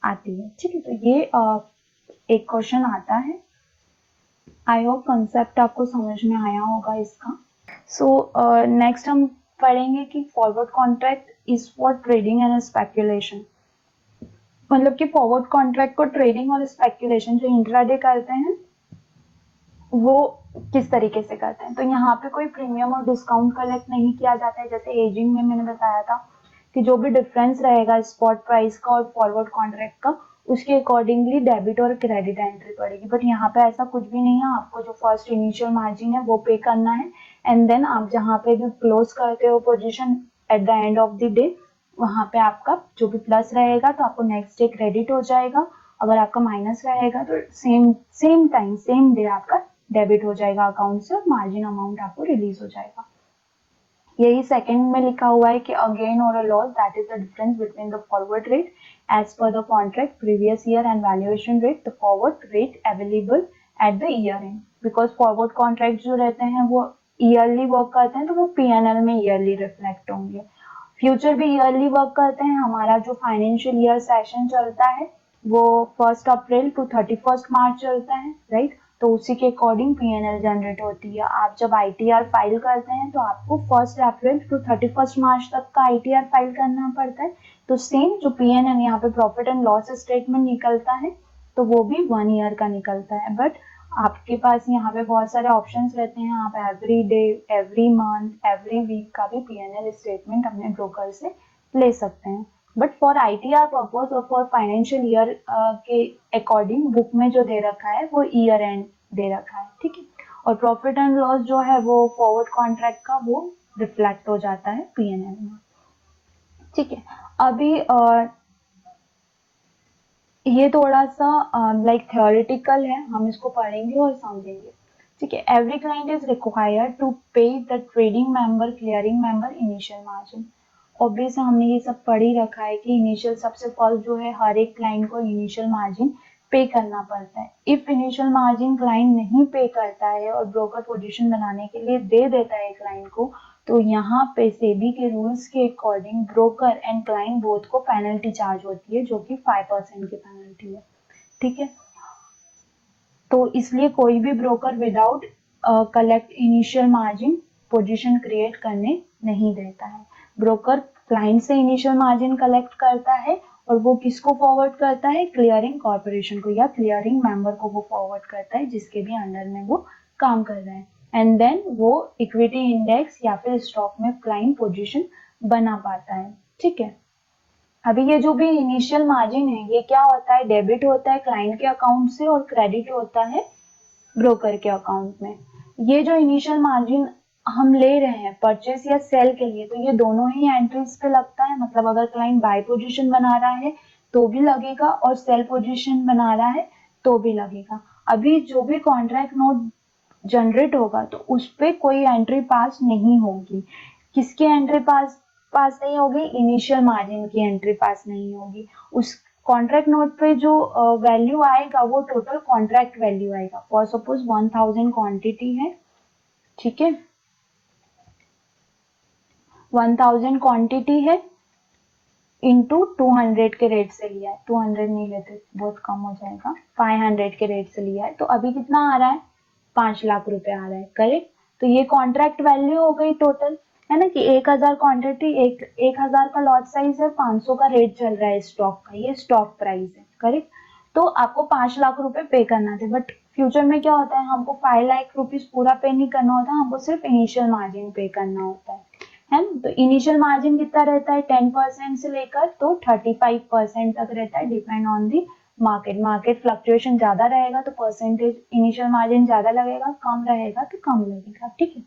आती है, ठीक है। तो ये एक क्वेश्चन आता है, आई होप कंसेप्ट आपको समझ में आया होगा इसका। सो नेक्स्ट हम पढ़ेंगे कि forward contract is for trading and speculation, मतलब कि फॉरवर्ड कॉन्ट्रैक्ट को ट्रेडिंग और स्पेक्यूलेशन जो इंट्राडे करते हैं वो किस तरीके से करते हैं। तो यहाँ पे कोई प्रीमियम और डिस्काउंट कलेक्ट नहीं किया जाता है, जैसे एजिंग में मैंने बताया था कि जो भी डिफरेंस रहेगा स्पॉट प्राइस का और फॉरवर्ड कॉन्ट्रैक्ट का उसके अकॉर्डिंगली डेबिट और क्रेडिट एंट्री पड़ेगी। बट यहाँ पे ऐसा कुछ भी नहीं है, आपको जो फर्स्ट इनिशियल मार्जिन है वो पे करना है, एंड देन आप जहाँ पे भी क्लोज करते हो position at the end of the day वहां पे आपका जो भी प्लस रहेगा तो आपको नेक्स्ट डे क्रेडिट हो जाएगा, अगर आपका माइनस रहेगा तो सेम टाइम सेम डे आपका डेबिट हो जाएगा अकाउंट से और मार्जिन अमाउंट आपको रिलीज हो जाएगा। यही सेकंड में लिखा हुआ है कि अ गेन और a loss that is the difference between the forward rate as per the contract previous year end valuation rate, the forward rate available at the year end. Because forward contract जो रहते हैं वो ईयरली वर्क करते हैं तो वो P&L में ईयरली रिफ्लेक्ट होंगे। फ्यूचर भी ईयरली वर्क करते हैं। हमारा जो फाइनेंशियल ईयर सेशन चलता है वो 1 अप्रैल टू 31 मार्च चलता है, राइट। तो उसी के अकॉर्डिंग P&L जनरेट होती है। आप जब ITR फाइल करते हैं तो आपको 1 अप्रैल टू 31 मार्च तक का ITR फाइल करना पड़ता है। तो सेम जो P&L यहाँ पे प्रॉफिट एंड लॉस स्टेटमेंट निकलता है तो वो भी 1 ईयर का निकलता है। बट आपके पास यहाँ पे बहुत सारे ऑप्शंस रहते हैं। आप every day, every month, every week का भी P&L स्टेटमेंट अपने ब्रोकर से ले सकते हैं। बट फॉर ITR पर्पज और फॉर फाइनेंशियल ईयर के अकॉर्डिंग बुक में जो दे रखा है वो ईयर एंड दे रखा है, ठीक है। और प्रॉफिट एंड लॉस जो है वो फॉरवर्ड कॉन्ट्रैक्ट का वो रिफ्लेक्ट हो जाता है P&L में, ठीक है। अभी ये थोड़ा सा लाइक थ्योरेटिकल है, हम इसको पढ़ेंगे और समझेंगे, ठीक है। Every client is required to pay the trading member clearing member initial margin. Obvious हमने ये सब पढ़ ही रखा है कि इनिशियल सबसे फर्स्ट जो है हर एक क्लाइंट को इनिशियल मार्जिन पे करना पड़ता है। इफ इनिशियल मार्जिन क्लाइंट नहीं पे करता है और ब्रोकर पोजीशन बनाने के लिए दे देता है क्लाइंट को, तो यहाँ पे सेबी के रूल्स के according broker and client both को पेनल्टी चार्ज होती है जो कि 5% की पेनल्टी है, ठीक है। तो इसलिए कोई भी broker without collect initial margin position create करने नहीं देता है। ब्रोकर क्लाइंट से इनिशियल मार्जिन कलेक्ट करता है और वो किसको फॉरवर्ड करता है, क्लियरिंग कॉर्पोरेशन को या क्लियरिंग मेंबर को वो फॉरवर्ड करता है जिसके भी अंडर में वो काम कर रहा है। एंड देन वो इक्विटी इंडेक्स या फिर स्टॉक में क्लाइंट पोजीशन बना पाता है, ठीक है। अभी ये जो भी इनिशियल मार्जिन है ये क्या होता है, डेबिट होता है क्लाइंट के अकाउंट से और क्रेडिट होता है ब्रोकर के अकाउंट में। ये जो इनिशियल मार्जिन हम ले रहे हैं परचेस या सेल के लिए तो ये दोनों ही एंट्रीज पे लगता है। मतलब अगर क्लाइंट बाय पोजीशन बना रहा है तो भी लगेगा और सेल पोजीशन बना रहा है तो भी लगेगा। अभी जो भी कॉन्ट्रैक्ट नोट जनरेट होगा तो उस पर कोई एंट्री पास नहीं होगी। किसकी एंट्री पास नहीं होगी, इनिशियल मार्जिन की एंट्री पास नहीं होगी। उस कॉन्ट्रैक्ट नोट पे जो वैल्यू आएगा वो टोटल कॉन्ट्रैक्ट वैल्यू आएगा। फॉर सपोज 1000 क्वांटिटी है, ठीक है, 1000 क्वांटिटी है इंटू 200 के रेट से लिया है। 200 नहीं लेते, बहुत कम हो जाएगा। 500 के रेट से लिया है तो अभी कितना आ रहा है, 5 लाख रुपए आ रहा है, करेक्ट। तो ये कॉन्ट्रैक्ट वैल्यू हो गई टोटल, है ना, कि 1000 क्वांटिटी, 1000 का लॉट साइज है, 500 का रेट चल रहा है स्टॉक का, ये स्टॉक प्राइस है, करेक्ट। तो आपको 5 लाख रुपए पे करना थे। बट फ्यूचर में क्या होता है, हमको 5 लाख रुपीज पूरा पे नहीं करना होता, हमको सिर्फ इनिशियल मार्जिन पे करना होता है ना। तो इनिशियल मार्जिन कितना रहता है, 10% से लेकर तो 35% तक रहता है, depend on the market fluctuation ज्यादा रहेगा तो परसेंटेज इनिशियल मार्जिन ज्यादा लगेगा, कम रहेगा तो कम लगेगा, ठीक है।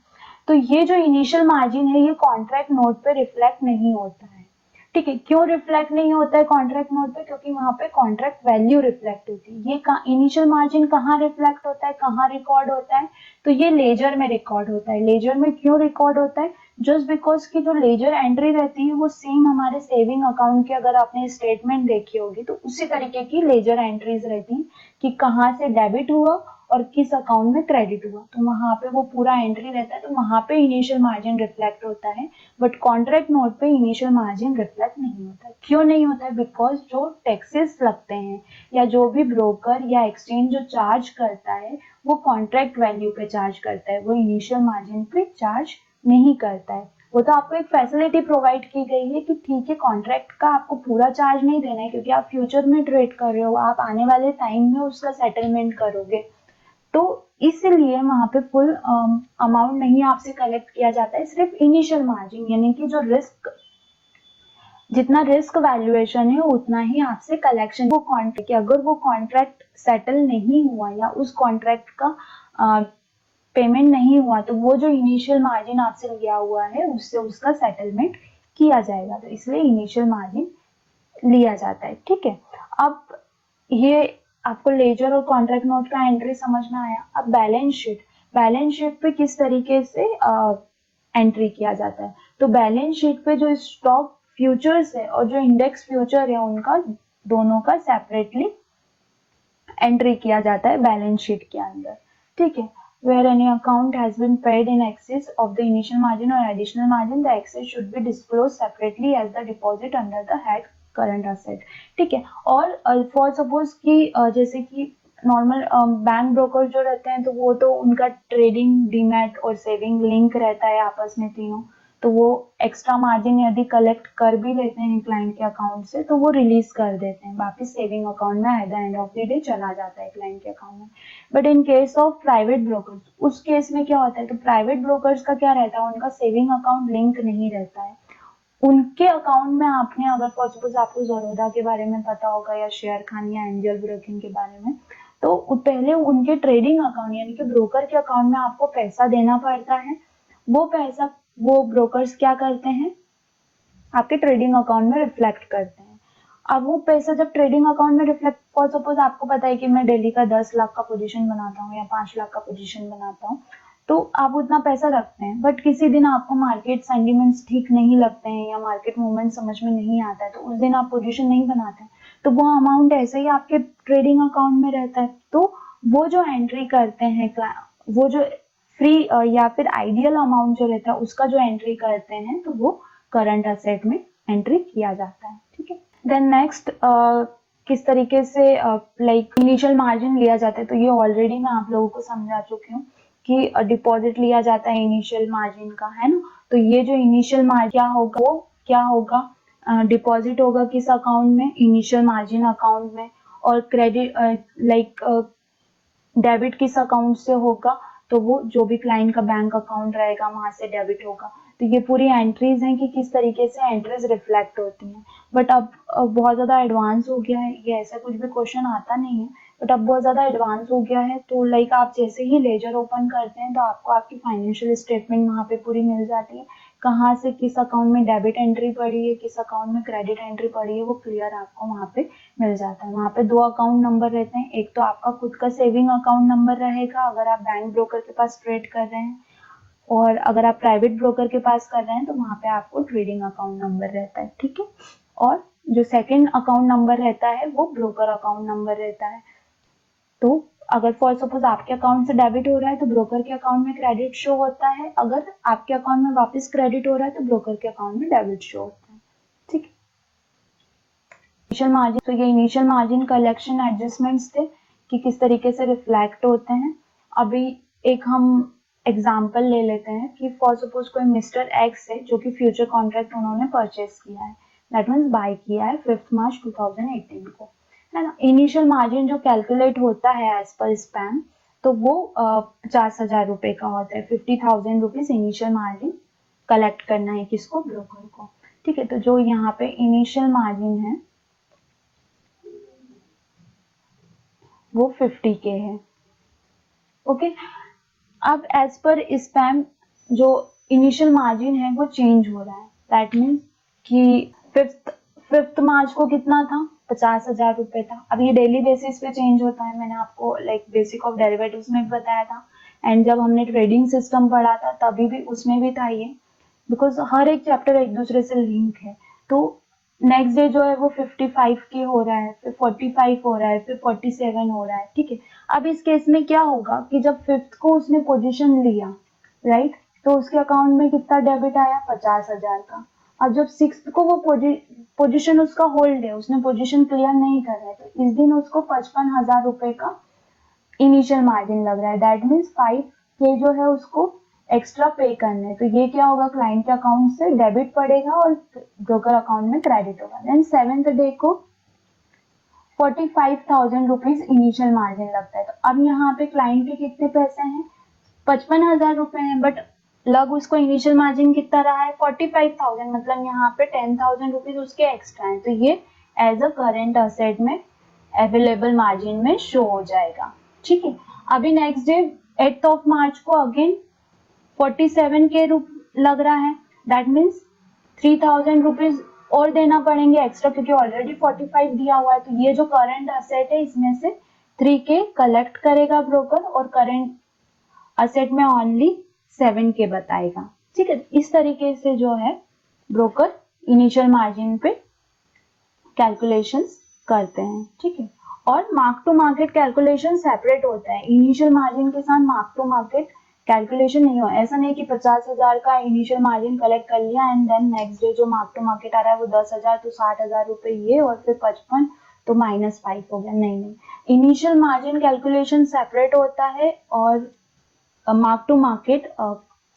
तो ये जो इनिशियल मार्जिन है ये कॉन्ट्रैक्ट नोट पे रिफ्लेक्ट नहीं होता है, ठीक है। क्यों रिफ्लेक्ट नहीं होता है कॉन्ट्रैक्ट नोट पे, क्योंकि वहां पे कॉन्ट्रैक्ट वैल्यू रिफ्लेक्ट होती है। ये इनिशियल मार्जिन कहाँ रिफ्लेक्ट होता है, कहाँ रिकॉर्ड होता है, तो ये लेजर में रिकॉर्ड होता है। लेजर में क्यों रिकॉर्ड होता है, जस्ट बिकॉज की जो लेजर एंट्री रहती है वो सेम हमारे सेविंग अकाउंट की अगर आपने स्टेटमेंट देखी होगी तो उसी तरीके की लेजर एंट्रीज रहती है कि कहाँ से डेबिट हुआ और किस अकाउंट में क्रेडिट हुआ, तो वहां पे वो पूरा एंट्री रहता है, तो वहां पे इनिशियल मार्जिन रिफ्लेक्ट होता है। बट कॉन्ट्रैक्ट नोट पे इनिशियल मार्जिन रिफ्लेक्ट नहीं होता है। क्यों नहीं होता है, बिकॉज जो टैक्सेस लगते हैं या जो भी ब्रोकर या एक्सचेंज जो चार्ज करता है वो कॉन्ट्रैक्ट वैल्यू पे चार्ज करता है, वो इनिशियल मार्जिन पे चार्ज नहीं करता है। वो तो आपको एक फैसिलिटी प्रोवाइड की गई है कि ठीक है कॉन्ट्रैक्ट का आपको पूरा चार्ज नहीं देना है क्योंकि आप फ्यूचर में ट्रेड कर रहे हो, आप आने वाले टाइम में उसका सेटलमेंट करोगे, तो इसलिए वहां पे फुल अमाउंट नहीं आपसे कलेक्ट किया जाता है, सिर्फ इनिशियल मार्जिन, यानी कि जो रिस्क, जितना रिस्क वैल्यूएशन है उतना ही आपसे कलेक्शन। वो कॉन्ट्रैक्ट, अगर वो कॉन्ट्रैक्ट सेटल नहीं हुआ या उस कॉन्ट्रैक्ट का पेमेंट नहीं हुआ तो वो जो इनिशियल मार्जिन आपसे लिया हुआ है उससे उसका सेटलमेंट किया जाएगा, तो इसलिए इनिशियल मार्जिन लिया जाता है, ठीक है। अब ये आपको लेजर और कॉन्ट्रैक्ट नोट का एंट्री समझ में आया। अब बैलेंस शीट पे किस तरीके से एंट्री किया जाता है। तो बैलेंस शीट पे जो स्टॉक फ्यूचर्स है और जो इंडेक्स फ्यूचर है उनका दोनों का सेपरेटली एंट्री किया जाता है बैलेंस शीट के अंदर, ठीक है। Where any account has been paid in excess of the initial margin or additional margin, the excess should be disclosed separately as the deposit under the head current asset, ठीक है। और फॉर सपोज कि जैसे कि नॉर्मल बैंक ब्रोकर जो रहते हैं तो वो तो उनका ट्रेडिंग डीमैट और सेविंग लिंक रहता है आपस में तीनों, तो वो एक्स्ट्रा मार्जिन यदि कलेक्ट कर भी लेते हैं क्लाइंट के अकाउंट से तो वो रिलीज कर देते हैं वापस सेविंग अकाउंट में, at the end of the day चला जाता है क्लाइंट के अकाउंट में। But in case of private brokers, उस केस में क्या होता है, तो प्राइवेट ब्रोकर्स का क्या रहता है, उनका सेविंग अकाउंट लिंक नहीं रहता है। उनके अकाउंट में आपने अगर फॉर सपोज आपको ज़रोधा के बारे में पता होगा या शेयर खान या एंजल ब्रोकिंग के बारे में, तो पहले उनके ट्रेडिंग अकाउंट यानी कि ब्रोकर के अकाउंट में आपको पैसा देना पड़ता है। वो पैसा वो ब्रोकर्स क्या करते हैं, आपके ट्रेडिंग अकाउंट में रिफ्लेक्ट करते हैं। अब वो पैसा जब ट्रेडिंग अकाउंट में रिफ्लेक्ट, फॉर सपोज आपको पता है कि मैं डेली का 10 लाख का पोजीशन बनाता हूँ या 5 लाख का पोजीशन बनाता हूँ, तो आप उतना पैसा रखते हैं। बट किसी दिन आपको मार्केट सेंटिमेंट्स ठीक नहीं लगते हैं या मार्केट मूवमेंट समझ में नहीं आता है, तो उस दिन आप पोजीशन नहीं बनाते हैं, तो वो अमाउंट ऐसे ही आपके ट्रेडिंग अकाउंट में रहता है। तो वो जो एंट्री करते हैं, वो जो फ्री या फिर आइडियल अमाउंट जो रहता है उसका जो एंट्री करते हैं, तो वो करंट असेट में एंट्री किया जाता है, ठीक है। देन नेक्स्ट किस तरीके से लाइक इनिशियल मार्जिन लिया जाता है, तो ये ऑलरेडी मैं आप लोगों को समझा चुकी हूँ कि डिपॉजिट लिया जाता है इनिशियल मार्जिन का, है ना। तो ये जो इनिशियल मार्जिन क्या होगा, वो क्या होगा, डिपॉजिट होगा किस अकाउंट में, इनिशियल मार्जिन अकाउंट में। और क्रेडिट लाइक डेबिट किस अकाउंट से होगा, तो वो जो भी क्लाइंट का बैंक अकाउंट रहेगा वहां से डेबिट होगा। तो ये पूरी एंट्रीज हैं कि किस तरीके से एंट्रीज रिफ्लेक्ट होती हैं। बट अब बहुत ज्यादा एडवांस हो गया है, ये ऐसा कुछ भी क्वेश्चन आता नहीं है, बट अब बहुत ज्यादा एडवांस हो गया है। तो लाइक आप जैसे ही लेजर ओपन करते हैं तो आपको आपकी फाइनेंशियल स्टेटमेंट वहां पे पूरी मिल जाती है, कहाँ से किस अकाउंट में डेबिट एंट्री पड़ी है, किस अकाउंट में क्रेडिट एंट्री पड़ी है, वो क्लियर आपको वहां पे मिल जाता है। वहां पे 2 अकाउंट नंबर रहते हैं, एक तो आपका खुद का सेविंग अकाउंट नंबर रहेगा अगर आप बैंक ब्रोकर के पास ट्रेड कर रहे हैं, और अगर आप प्राइवेट ब्रोकर के पास कर रहे हैं तो वहां पे आपको ट्रेडिंग अकाउंट नंबर रहता है, ठीक है। और जो सेकंड अकाउंट नंबर रहता है वो ब्रोकर अकाउंट नंबर रहता है। तो अगर फॉर सपोज आपके अकाउंट से डेबिट हो रहा है तो ब्रोकर के अकाउंट में क्रेडिट शो होता है, अगर आपके अकाउंट में वापस क्रेडिट हो रहा है तो ब्रोकर के अकाउंट में डेबिट शो होता है, ठीक है। इनिशियल मार्जिन, तो ये इनिशियल मार्जिन कलेक्शन एडजस्टमेंट्स थे कि किस तरीके से रिफ्लेक्ट होते हैं। अभी एक हम एग्जांपल ले लेते हैं कि फॉर सपोज कोई मिस्टर एक्स है जो कि फ्यूचर कॉन्ट्रैक्ट उन्होंने परचेस किया है, दैट मीन्स बाय किया है 5 मार्च 2018 को, है ना। इनिशियल मार्जिन जो कैलकुलेट होता है एज पर स्पैम, तो वो 50,000 रुपए का होता है। 50,000 रुपीज इनिशियल मार्जिन कलेक्ट करना है किसको, ब्रोकर को, ठीक है। तो जो यहाँ पे इनिशियल मार्जिन है वो 50K है, ओके। अब एज पर स्पैम जो इनिशियल मार्जिन है वो चेंज हो रहा है, दैट मीन्स कि फिफ्थ मार्च को कितना था, 50,000 रुपए था। अब ये डेली बेसिस पे चेंज होता है, मैंने आपको लाइक बेसिक ऑफ डेरिवेटिव्स में भी बताया था, एंड जब हमने ट्रेडिंग सिस्टम पढ़ा था तभी भी उसमें भी था ये, बिकॉज हर एक चैप्टर एक दूसरे से लिंक है। तो नेक्स्ट डे जो है वो 55K हो रहा है, फिर 45 हो रहा है, फिर 47 हो रहा है, ठीक है। अब इस केस में क्या होगा कि जब 5th को उसने पोजीशन लिया, राइट, तो उसके अकाउंट में कितना डेबिट आया, 50,000 का। अब जब 6th को वो पोजीशन उसका होल्ड है, उसने पोजीशन क्लियर नहीं कर रहा है, तो इस दिन उसको 55,000 रुपए का इनिशियल मार्जिन लग रहा है, दैट मीन्स 5K जो है उसको एक्स्ट्रा पे करने हैं। तो ये क्या होगा, क्लाइंट के अकाउंट से डेबिट पड़ेगा और ब्रोकर अकाउंट में क्रेडिट होगा। देन 7th डे को 45,000 रुपीज इनिशियल मार्जिन लगता है। तो अब यहाँ पे क्लाइंट के कितने पैसे हैं, 55,000 रुपए हैं, बट लग उसको इनिशियल मार्जिन कितना रहा है, 45,000, मतलब यहाँ पे 10,000 रुपीज उसके एक्स्ट्रा है। तो ये एज अ करेंट असेट में अवेलेबल मार्जिन में शो हो जाएगा, ठीक है। अभी next day 8th of March को अगेन 47K लग रहा है, दैट मीन्स 3,000 रुपीज और देना पड़ेंगे एक्स्ट्रा, क्योंकि ऑलरेडी 45 दिया हुआ है। तो ये जो करंट असेट है इसमें से 3K कलेक्ट करेगा ब्रोकर, और करंट असेट में ओनली 7K बताएगा। ठीक है, इस तरीके से जो है ब्रोकर इनिशियल मार्जिन पे कैलकुलेशंस करते हैं। ठीक है, और mark to market calculation separate होता है। इनिशियल मार्जिन के साथ मार्क टू मार्केट कैलकुलेशन नहीं हो, ऐसा नहीं कि 50,000 का इनिशियल मार्जिन कलेक्ट कर लिया एंड देन नेक्स्ट डे जो मार्क टू मार्केट आ रहा है वो 10,000, तो 60,000 रुपए ये और फिर 55 तो -5 हो गया। नहीं नहीं, इनिशियल मार्जिन कैलकुलेशन सेपरेट होता है और mark to market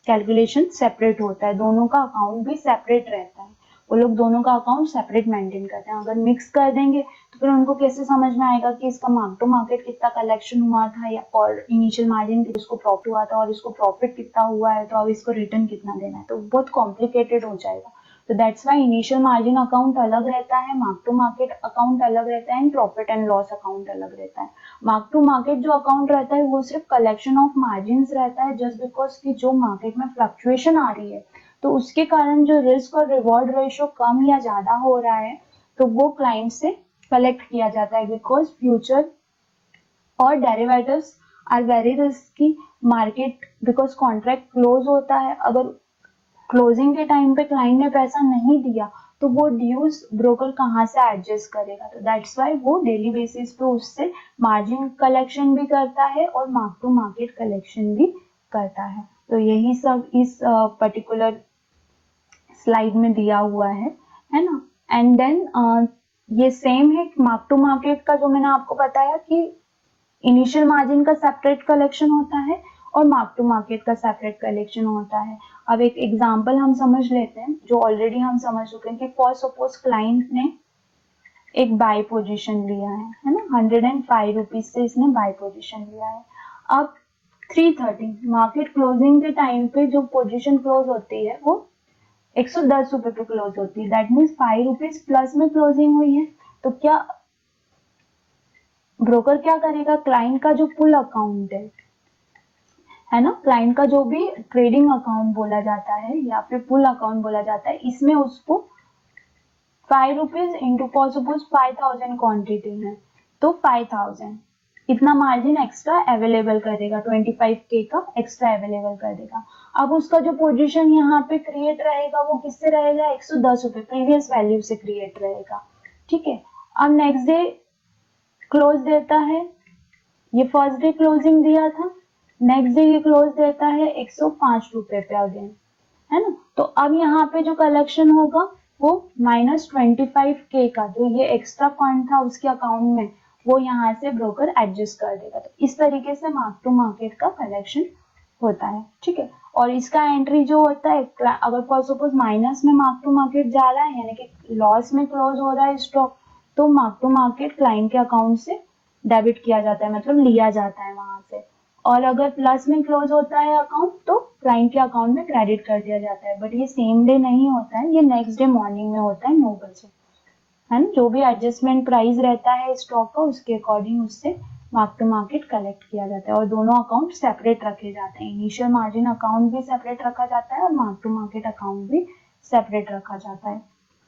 calculation separate होता है। दोनों का अकाउंट भी सेपरेट रहता है, वो लोग दोनों का अकाउंट सेपरेट मेंटेन करते हैं। अगर मिक्स कर देंगे तो फिर उनको कैसे समझ में आएगा कि इसका मार्क टू मार्केट कितना कलेक्शन हुआ था, या और इनिशियल मार्जिन इसको प्रॉफिट हुआ था और इसको प्रॉफिट कितना हुआ है, तो अब इसको रिटर्न कितना देना है, तो बहुत कॉम्प्लिकेटेड हो जाएगा। तो that's why initial margin account अलग रहता है, मार्क टू मार्केट अकाउंट अलग रहता है, and profit and loss account अलग रहता है। मार्क टू मार्केट जो अकाउंट रहता है वो सिर्फ कलेक्शन ऑफ मार्जिन रहता है, जस्ट बिकॉज की जो मार्केट में फ्लक्चुएशन आ रही है तो उसके कारण जो रिस्क और रिवॉर्ड रेशियो कम या ज्यादा हो रहा है तो वो क्लाइंट से कलेक्ट किया जाता है, बिकॉज फ्यूचर और derivatives are very risky market, because contract close होता है। अगर क्लोजिंग के टाइम पे क्लाइंट ने पैसा नहीं दिया तो वो ड्यूज ब्रोकर कहाँ से एडजस्ट करेगा, तो दैट्स वाई वो डेली बेसिस पे उससे मार्जिन कलेक्शन भी करता है और मार्क टू मार्केट कलेक्शन भी करता है। तो यही सब इस पर्टिकुलर स्लाइड में दिया हुआ है ना। एंड देन ये सेम है मार्क टू मार्केट का, जो मैंने आपको बताया कि इनिशियल मार्जिन का सेपरेट कलेक्शन होता है और मार्क टू मार्केट का सेपरेट कलेक्शन होता है। अब एक एग्जांपल हम समझ लेते हैं जो ऑलरेडी हम समझ चुके हैं कि फॉर सपोज क्लाइंट ने एक बाय पोजीशन लिया है ना, 105 रुपीज से इसने बाय पोजीशन लिया है। अब 3:30 मार्केट क्लोजिंग के टाइम पे जो पोजीशन क्लोज होती है वो 110 रुपए पे क्लोज होती है, दैट मीन्स 5 रुपीज प्लस में क्लोजिंग हुई है। तो क्या ब्रोकर क्या करेगा, क्लाइंट का जो पुल अकाउंट है ना, क्लाइंट का जो भी ट्रेडिंग अकाउंट बोला जाता है या फिर पुल अकाउंट बोला जाता है, इसमें उसको 5 rupees into for suppose 5,000 quantity है तो 5,000 इतना मार्जिन एक्स्ट्रा अवेलेबल कर देगा, 25K का एक्स्ट्रा अवेलेबल कर देगा। अब उसका जो पोजीशन यहाँ पे क्रिएट रहेगा वो किससे रहेगा, 110 रुपए प्रीवियस वैल्यू से क्रिएट रहेगा। ठीक है, अब नेक्स्ट डे क्लोज देता है, ये फर्स्ट डे क्लोजिंग दिया था, नेक्स्ट डे ये क्लोज देता है 105 रुपए पे अगेन, है ना। तो अब यहाँ पे जो कलेक्शन होगा वो -25K का जो ये एक्स्ट्रा फंड था उसके अकाउंट में वो यहाँ से ब्रोकर एडजस्ट कर देगा। तो इस तरीके से मार्क टू मार्केट का कलेक्शन होता है। ठीक है, और इसका एंट्री जो होता है, अगर फॉर सपोज माइनस में मार्क टू मार्केट जा रहा है यानी कि लॉस में क्लोज हो रहा है स्टॉक, तो मार्क टू मार्केट क्लाइंट के अकाउंट से डेबिट किया जाता है, मतलब लिया जाता है वहां से। और अगर प्लस में क्लोज होता है अकाउंट तो क्लाइंट के अकाउंट में क्रेडिट कर दिया जाता है, बट ये सेम डे नहीं होता है, ये नेक्स्ट डे मॉर्निंग में होता है 9 बजे, है ना। जो भी एडजस्टमेंट प्राइस रहता है स्टॉक का उसके अकॉर्डिंग उससे मार्क टू मार्केट कलेक्ट किया जाता है और दोनों अकाउंट सेपरेट रखे जाते हैं। इनिशियल मार्जिन अकाउंट भी सेपरेट रखा जाता है और मार्क टू मार्केट अकाउंट भी सेपरेट रखा जाता है।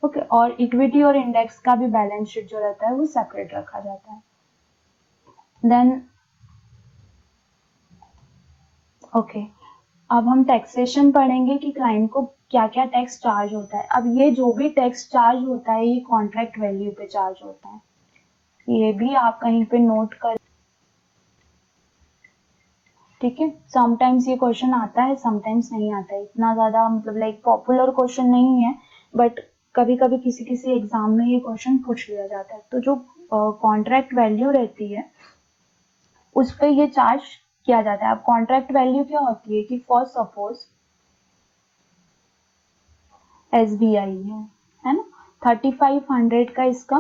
ओके, और इक्विटी और इंडेक्स का भी बैलेंस शीट जो रहता है वो सेपरेट रखा जाता है। देन ओके, अब हम टैक्सेशन पढ़ेंगे कि क्लाइंट को क्या क्या टैक्स चार्ज होता है। अब ये जो भी टैक्स चार्ज होता है ये कॉन्ट्रैक्ट वैल्यू पे चार्ज होता है, ये भी आप कहीं पे नोट कर। ठीक है, समटाइम्स ये क्वेश्चन आता है समटाइम्स नहीं आता है, इतना ज्यादा मतलब लाइक पॉपुलर क्वेश्चन नहीं है, बट कभी कभी किसी किसी एग्जाम में ये क्वेश्चन पूछ लिया जाता है। तो जो कॉन्ट्रैक्ट वैल्यू रहती है उस पर ये चार्ज किया जाता है। अब कॉन्ट्रैक्ट वैल्यू क्या होती है कि फॉर सपोज SBI है ना, 3500 का इसका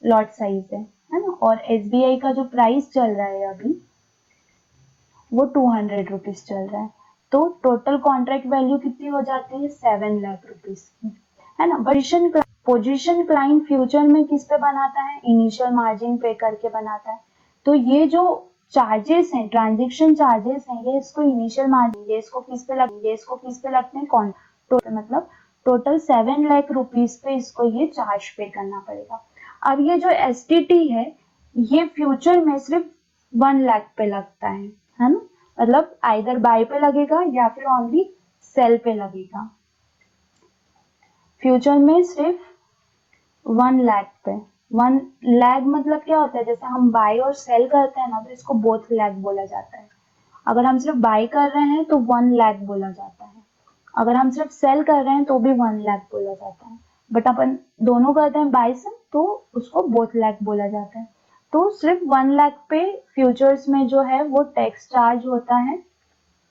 लॉट साइज है ना, और SBI का जो प्राइस चल रहा है अभी वो 200 रुपीज चल रहा है, तो टोटल कॉन्ट्रैक्ट वैल्यू कितनी हो जाती है, 7 लाख रुपीज की, है ना। पोजीशन क्लाइंट फ्यूचर में किस पे बनाता है, इनिशियल मार्जिन पे करके बनाता है। तो ये जो चार्जेस हैं, ट्रांजेक्शन चार्जेस हैं, ये इसको इनिशियल मार्जिन, ये इसको किस पे लगते हैं, मतलब टोटल 7 लाख रुपीस पे इसको ये चार्ज पे करना पड़ेगा। अब ये जो एसटीटी है ये फ्यूचर में सिर्फ 1 लाख पे लगता है ना, मतलब आइदर बाय पे लगेगा या फिर ओनली सेल पे लगेगा। फ्यूचर में सिर्फ 1 लाख पे। 1 लाख मतलब क्या होता है, जैसे हम बाय और सेल करते हैं ना तो इसको बोथ लाख बोला जाता है। अगर हम सिर्फ बाय कर रहे हैं तो 1 लाख बोला जाता है, अगर हम सिर्फ सेल कर रहे हैं तो भी 1 लाख बोला जाता है, बट अपन दोनों करते हैं बाय से तो उसको बोथ लाख बोला जाता है। तो सिर्फ 1 लाख पे फ्यूचर्स में जो है वो टैक्स चार्ज होता है,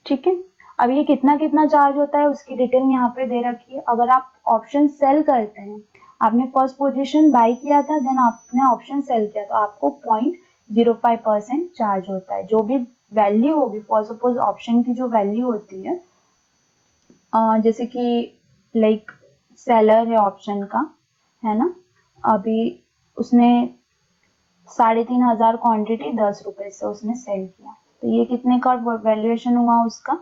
ठीक है। अब ये कितना कितना चार्ज होता है उसकी डिटेल यहाँ पे दे रखी है। अगर आप ऑप्शन सेल करते हैं, आपने फर्स्ट पोजीशन बाय किया था देन आपने ऑप्शन सेल किया तो आपको 0.05% चार्ज होता है। जो भी वैल्यू होगी, फॉर सपोज ऑप्शन की जो वैल्यू होती है जैसे कि लाइक सेलर है ऑप्शन का, है ना, अभी उसने 3,500 क्वांटिटी 10 रुपए से उसने सेल किया तो ये कितने का वैल्यूएशन हुआ उसका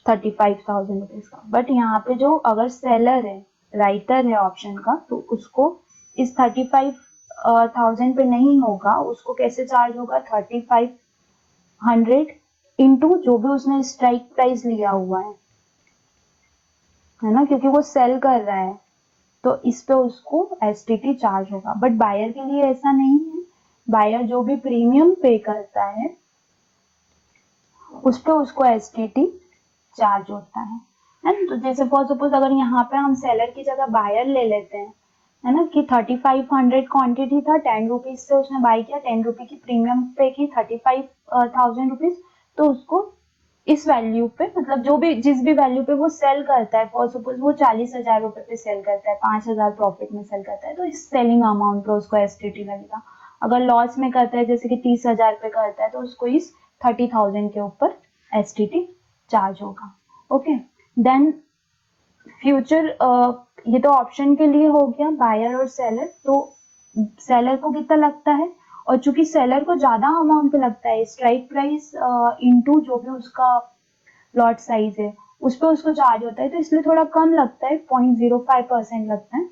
35,000 रुपीज का। बट यहाँ पे जो अगर सेलर है, राइटर है ऑप्शन का, तो उसको इस 35,000 पे नहीं होगा, उसको कैसे चार्ज होगा 3,500 इंटू जो भी उसने स्ट्राइक प्राइस लिया हुआ है ना, क्योंकि वो सेल कर रहा है तो इस पे उसको एसटीटी चार्ज होगा। बट बायर के लिए ऐसा नहीं है, बायर जो भी प्रीमियम पे करता है उस पे उसको एसटीटी चार्ज होता है ना। तो जैसे फॉर सपोज अगर यहाँ पे हम सेलर की जगह बायर ले लेते हैं, है ना, कि 3,500 क्वांटिटी था, 10 रुपीज से उसने बाय किया, 10 रुपी की प्रीमियम पे की 35,000 रुपीज, तो उसको इस वैल्यू पे, मतलब जो भी जिस भी वैल्यू पे वो सेल करता है, फॉर सपोज वो 40,000 रुपए पे सेल करता है, 5,000 प्रॉफिट में सेल करता है तो इस सेलिंग अमाउंट पे उसको एसटीटी लगेगा। अगर लॉस में करता है जैसे कि 30,000 पे करता है तो उसको इस 30,000 के ऊपर एसटीटी चार्ज होगा। ओके, देन फ्यूचर ये तो ऑप्शन के लिए हो गया बायर और सेलर। तो सेलर को कितना लगता है, और चूंकि सेलर को ज्यादा अमाउंट पे लगता है, स्ट्राइक प्राइस इनटू जो भी उसका लॉट साइज है उस पर उसको चार्ज होता है तो इसलिए थोड़ा कम लगता है, 0.05% लगता है।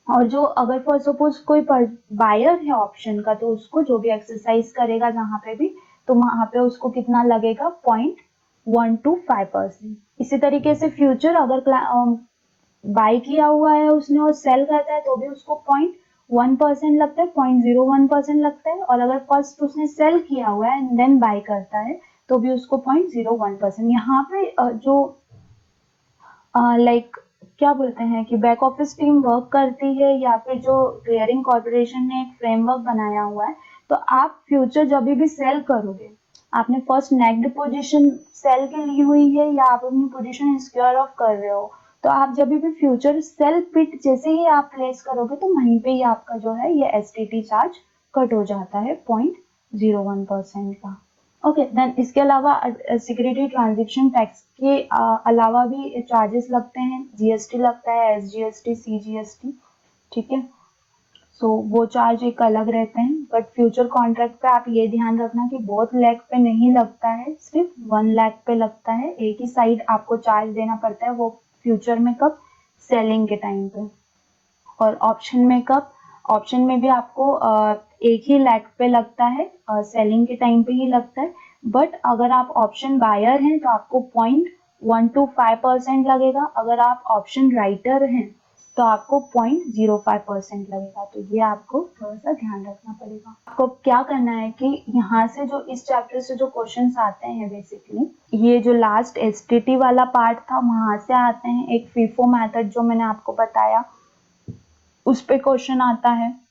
और जो अगर फॉर सपोज कोई बायर है ऑप्शन का तो उसको जो भी एक्सरसाइज करेगा जहां पे भी, तो वहां पे उसको कितना लगेगा 0.125%। इसी तरीके से फ्यूचर अगर बाय किया हुआ है उसने और सेल करता है तो भी उसको 0.1% लगता है, 0.01% लगता है। और अगर फर्स्ट उसने सेल किया हुआ है एंड देन बाय करता है तो भी उसको 0.01%। यहाँ पे जो लाइक क्या बोलते हैं कि बैक ऑफिस टीम वर्क करती है या फिर जो क्लियरिंग कॉर्पोरेशन ने एक फ्रेमवर्क बनाया हुआ है, तो आप फ्यूचर जब भी सेल करोगे, आपने फर्स्ट नेक्ड पोजीशन सेल के ली हुई है या आप अपनी पोजीशन इंस्क्योर ऑफ कर रहे हो, तो आप जब भी फ्यूचर सेल पिट जैसे ही आप प्लेस करोगे तो वहीं पे ही आपका जो है ये एसटीटी चार्ज कट हो जाता है 0.01% का। ओके, देन इसके अलावा सिक्योरिटी ट्रांजैक्शन टैक्स के अलावा भी चार्जेस लगते हैं, जीएसटी लगता है, एसजीएसटी, सीजीएसटी, ठीक है। सो वो चार्ज एक अलग रहते हैं। बट फ्यूचर कॉन्ट्रैक्ट पे आप ये ध्यान रखना कि बोथ लाख पे नहीं लगता है, सिर्फ 1 लाख पे लगता है। एक ही साइड आपको चार्ज देना पड़ता है, वो फ्यूचर में कब, सेलिंग के टाइम पे। और ऑप्शन में कब, ऑप्शन में भी आपको एक ही लाख पे लगता है, सेलिंग के टाइम पे ही लगता है। बट अगर आप ऑप्शन बायर हैं तो आपको 0.125% लगेगा, अगर आप ऑप्शन राइटर हैं तो आपको 0.05% लगेगा। तो ये आपको थोड़ा सा ध्यान रखना पड़ेगा। आपको क्या करना है कि यहाँ से जो इस चैप्टर से जो क्वेश्चंस आते हैं, बेसिकली ये जो लास्ट एसटीटी वाला पार्ट था वहां से आते हैं। एक फीफो मेथड जो मैंने आपको बताया उस पे क्वेश्चन आता है।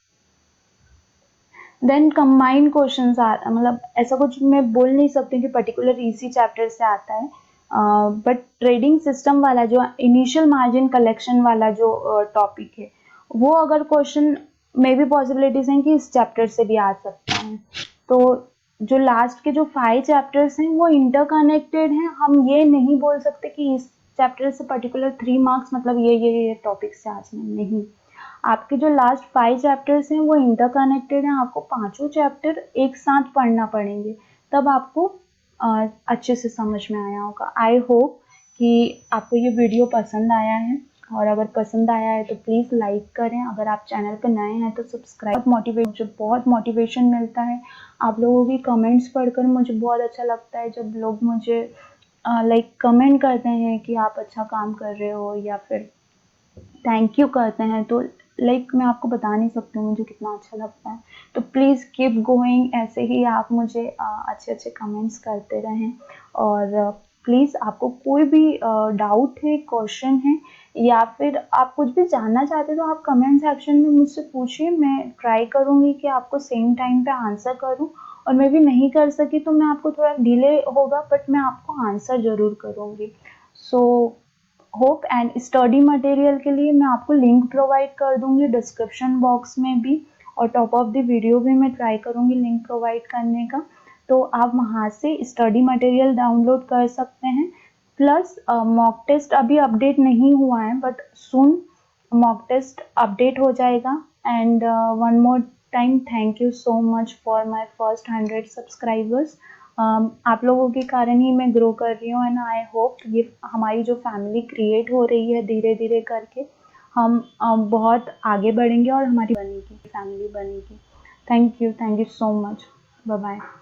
देन कंबाइंड क्वेश्चन मतलब ऐसा कुछ मैं बोल नहीं सकती कि पर्टिकुलर इसी चैप्टर से आता है, बट ट्रेडिंग सिस्टम वाला जो इनिशियल मार्जिन कलेक्शन वाला जो टॉपिक है वो अगर क्वेश्चन में भी पॉसिबिलिटीज हैं कि इस चैप्टर से भी आ सकता है। तो जो लास्ट के जो 5 चैप्टर्स हैं वो इंटरकनेक्टेड हैं। हम ये नहीं बोल सकते कि इस चैप्टर से पर्टिकुलर 3 मार्क्स मतलब ये टॉपिक से आ जाए, नहीं। आपके जो लास्ट 5 चैप्टर्स हैं वो इंटरकनेक्टेड हैं, आपको पांचों चैप्टर एक साथ पढ़ना पड़ेंगे तब आपको अच्छे से समझ में आया होगा। आई होप कि आपको ये वीडियो पसंद आया है। और अगर पसंद आया है तो प्लीज़ लाइक करें। अगर आप चैनल पे नए हैं तो सब्सक्राइब। मुझे बहुत मोटिवेशन मिलता है आप लोगों की कमेंट्स पढ़कर। मुझे बहुत अच्छा लगता है जब लोग मुझे लाइक कमेंट करते हैं कि आप अच्छा काम कर रहे हो या फिर थैंक यू कहते हैं, तो लाइक मैं आपको बता नहीं सकती हूँ मुझे कितना अच्छा लगता है। तो प्लीज़ कीप गोइंग, ऐसे ही आप मुझे अच्छे-अच्छे कमेंट्स करते रहें। और प्लीज़ आपको कोई भी डाउट है, क्वेश्चन है या फिर आप कुछ भी जानना चाहते हैं तो आप कमेंट सेक्शन में मुझसे पूछिए। मैं ट्राई करूँगी कि आपको सेम टाइम पे आंसर करूँ, और मैं भी नहीं कर सकी तो मैं आपको थोड़ा डिले होगा बट मैं आपको आंसर ज़रूर करूँगी। So hope and study material के लिए मैं आपको लिंक प्रोवाइड कर दूंगी डिस्क्रिप्शन बॉक्स में भी, और टॉप ऑफ द वीडियो भी मैं ट्राई करूंगी लिंक प्रोवाइड करने का। तो आप वहां से स्टडी मटेरियल डाउनलोड कर सकते हैं। प्लस मॉक टेस्ट अभी अपडेट नहीं हुआ है but soon mock test update हो जाएगा। And one more time thank you so much for my first 100 subscribers. आप लोगों के कारण ही मैं ग्रो कर रही हूँ एंड आई होप ये हमारी जो फैमिली क्रिएट हो रही है धीरे धीरे करके हम बहुत आगे बढ़ेंगे और हमारी बनेगी, फैमिली बनेगी। Thank you so much. Bye bye.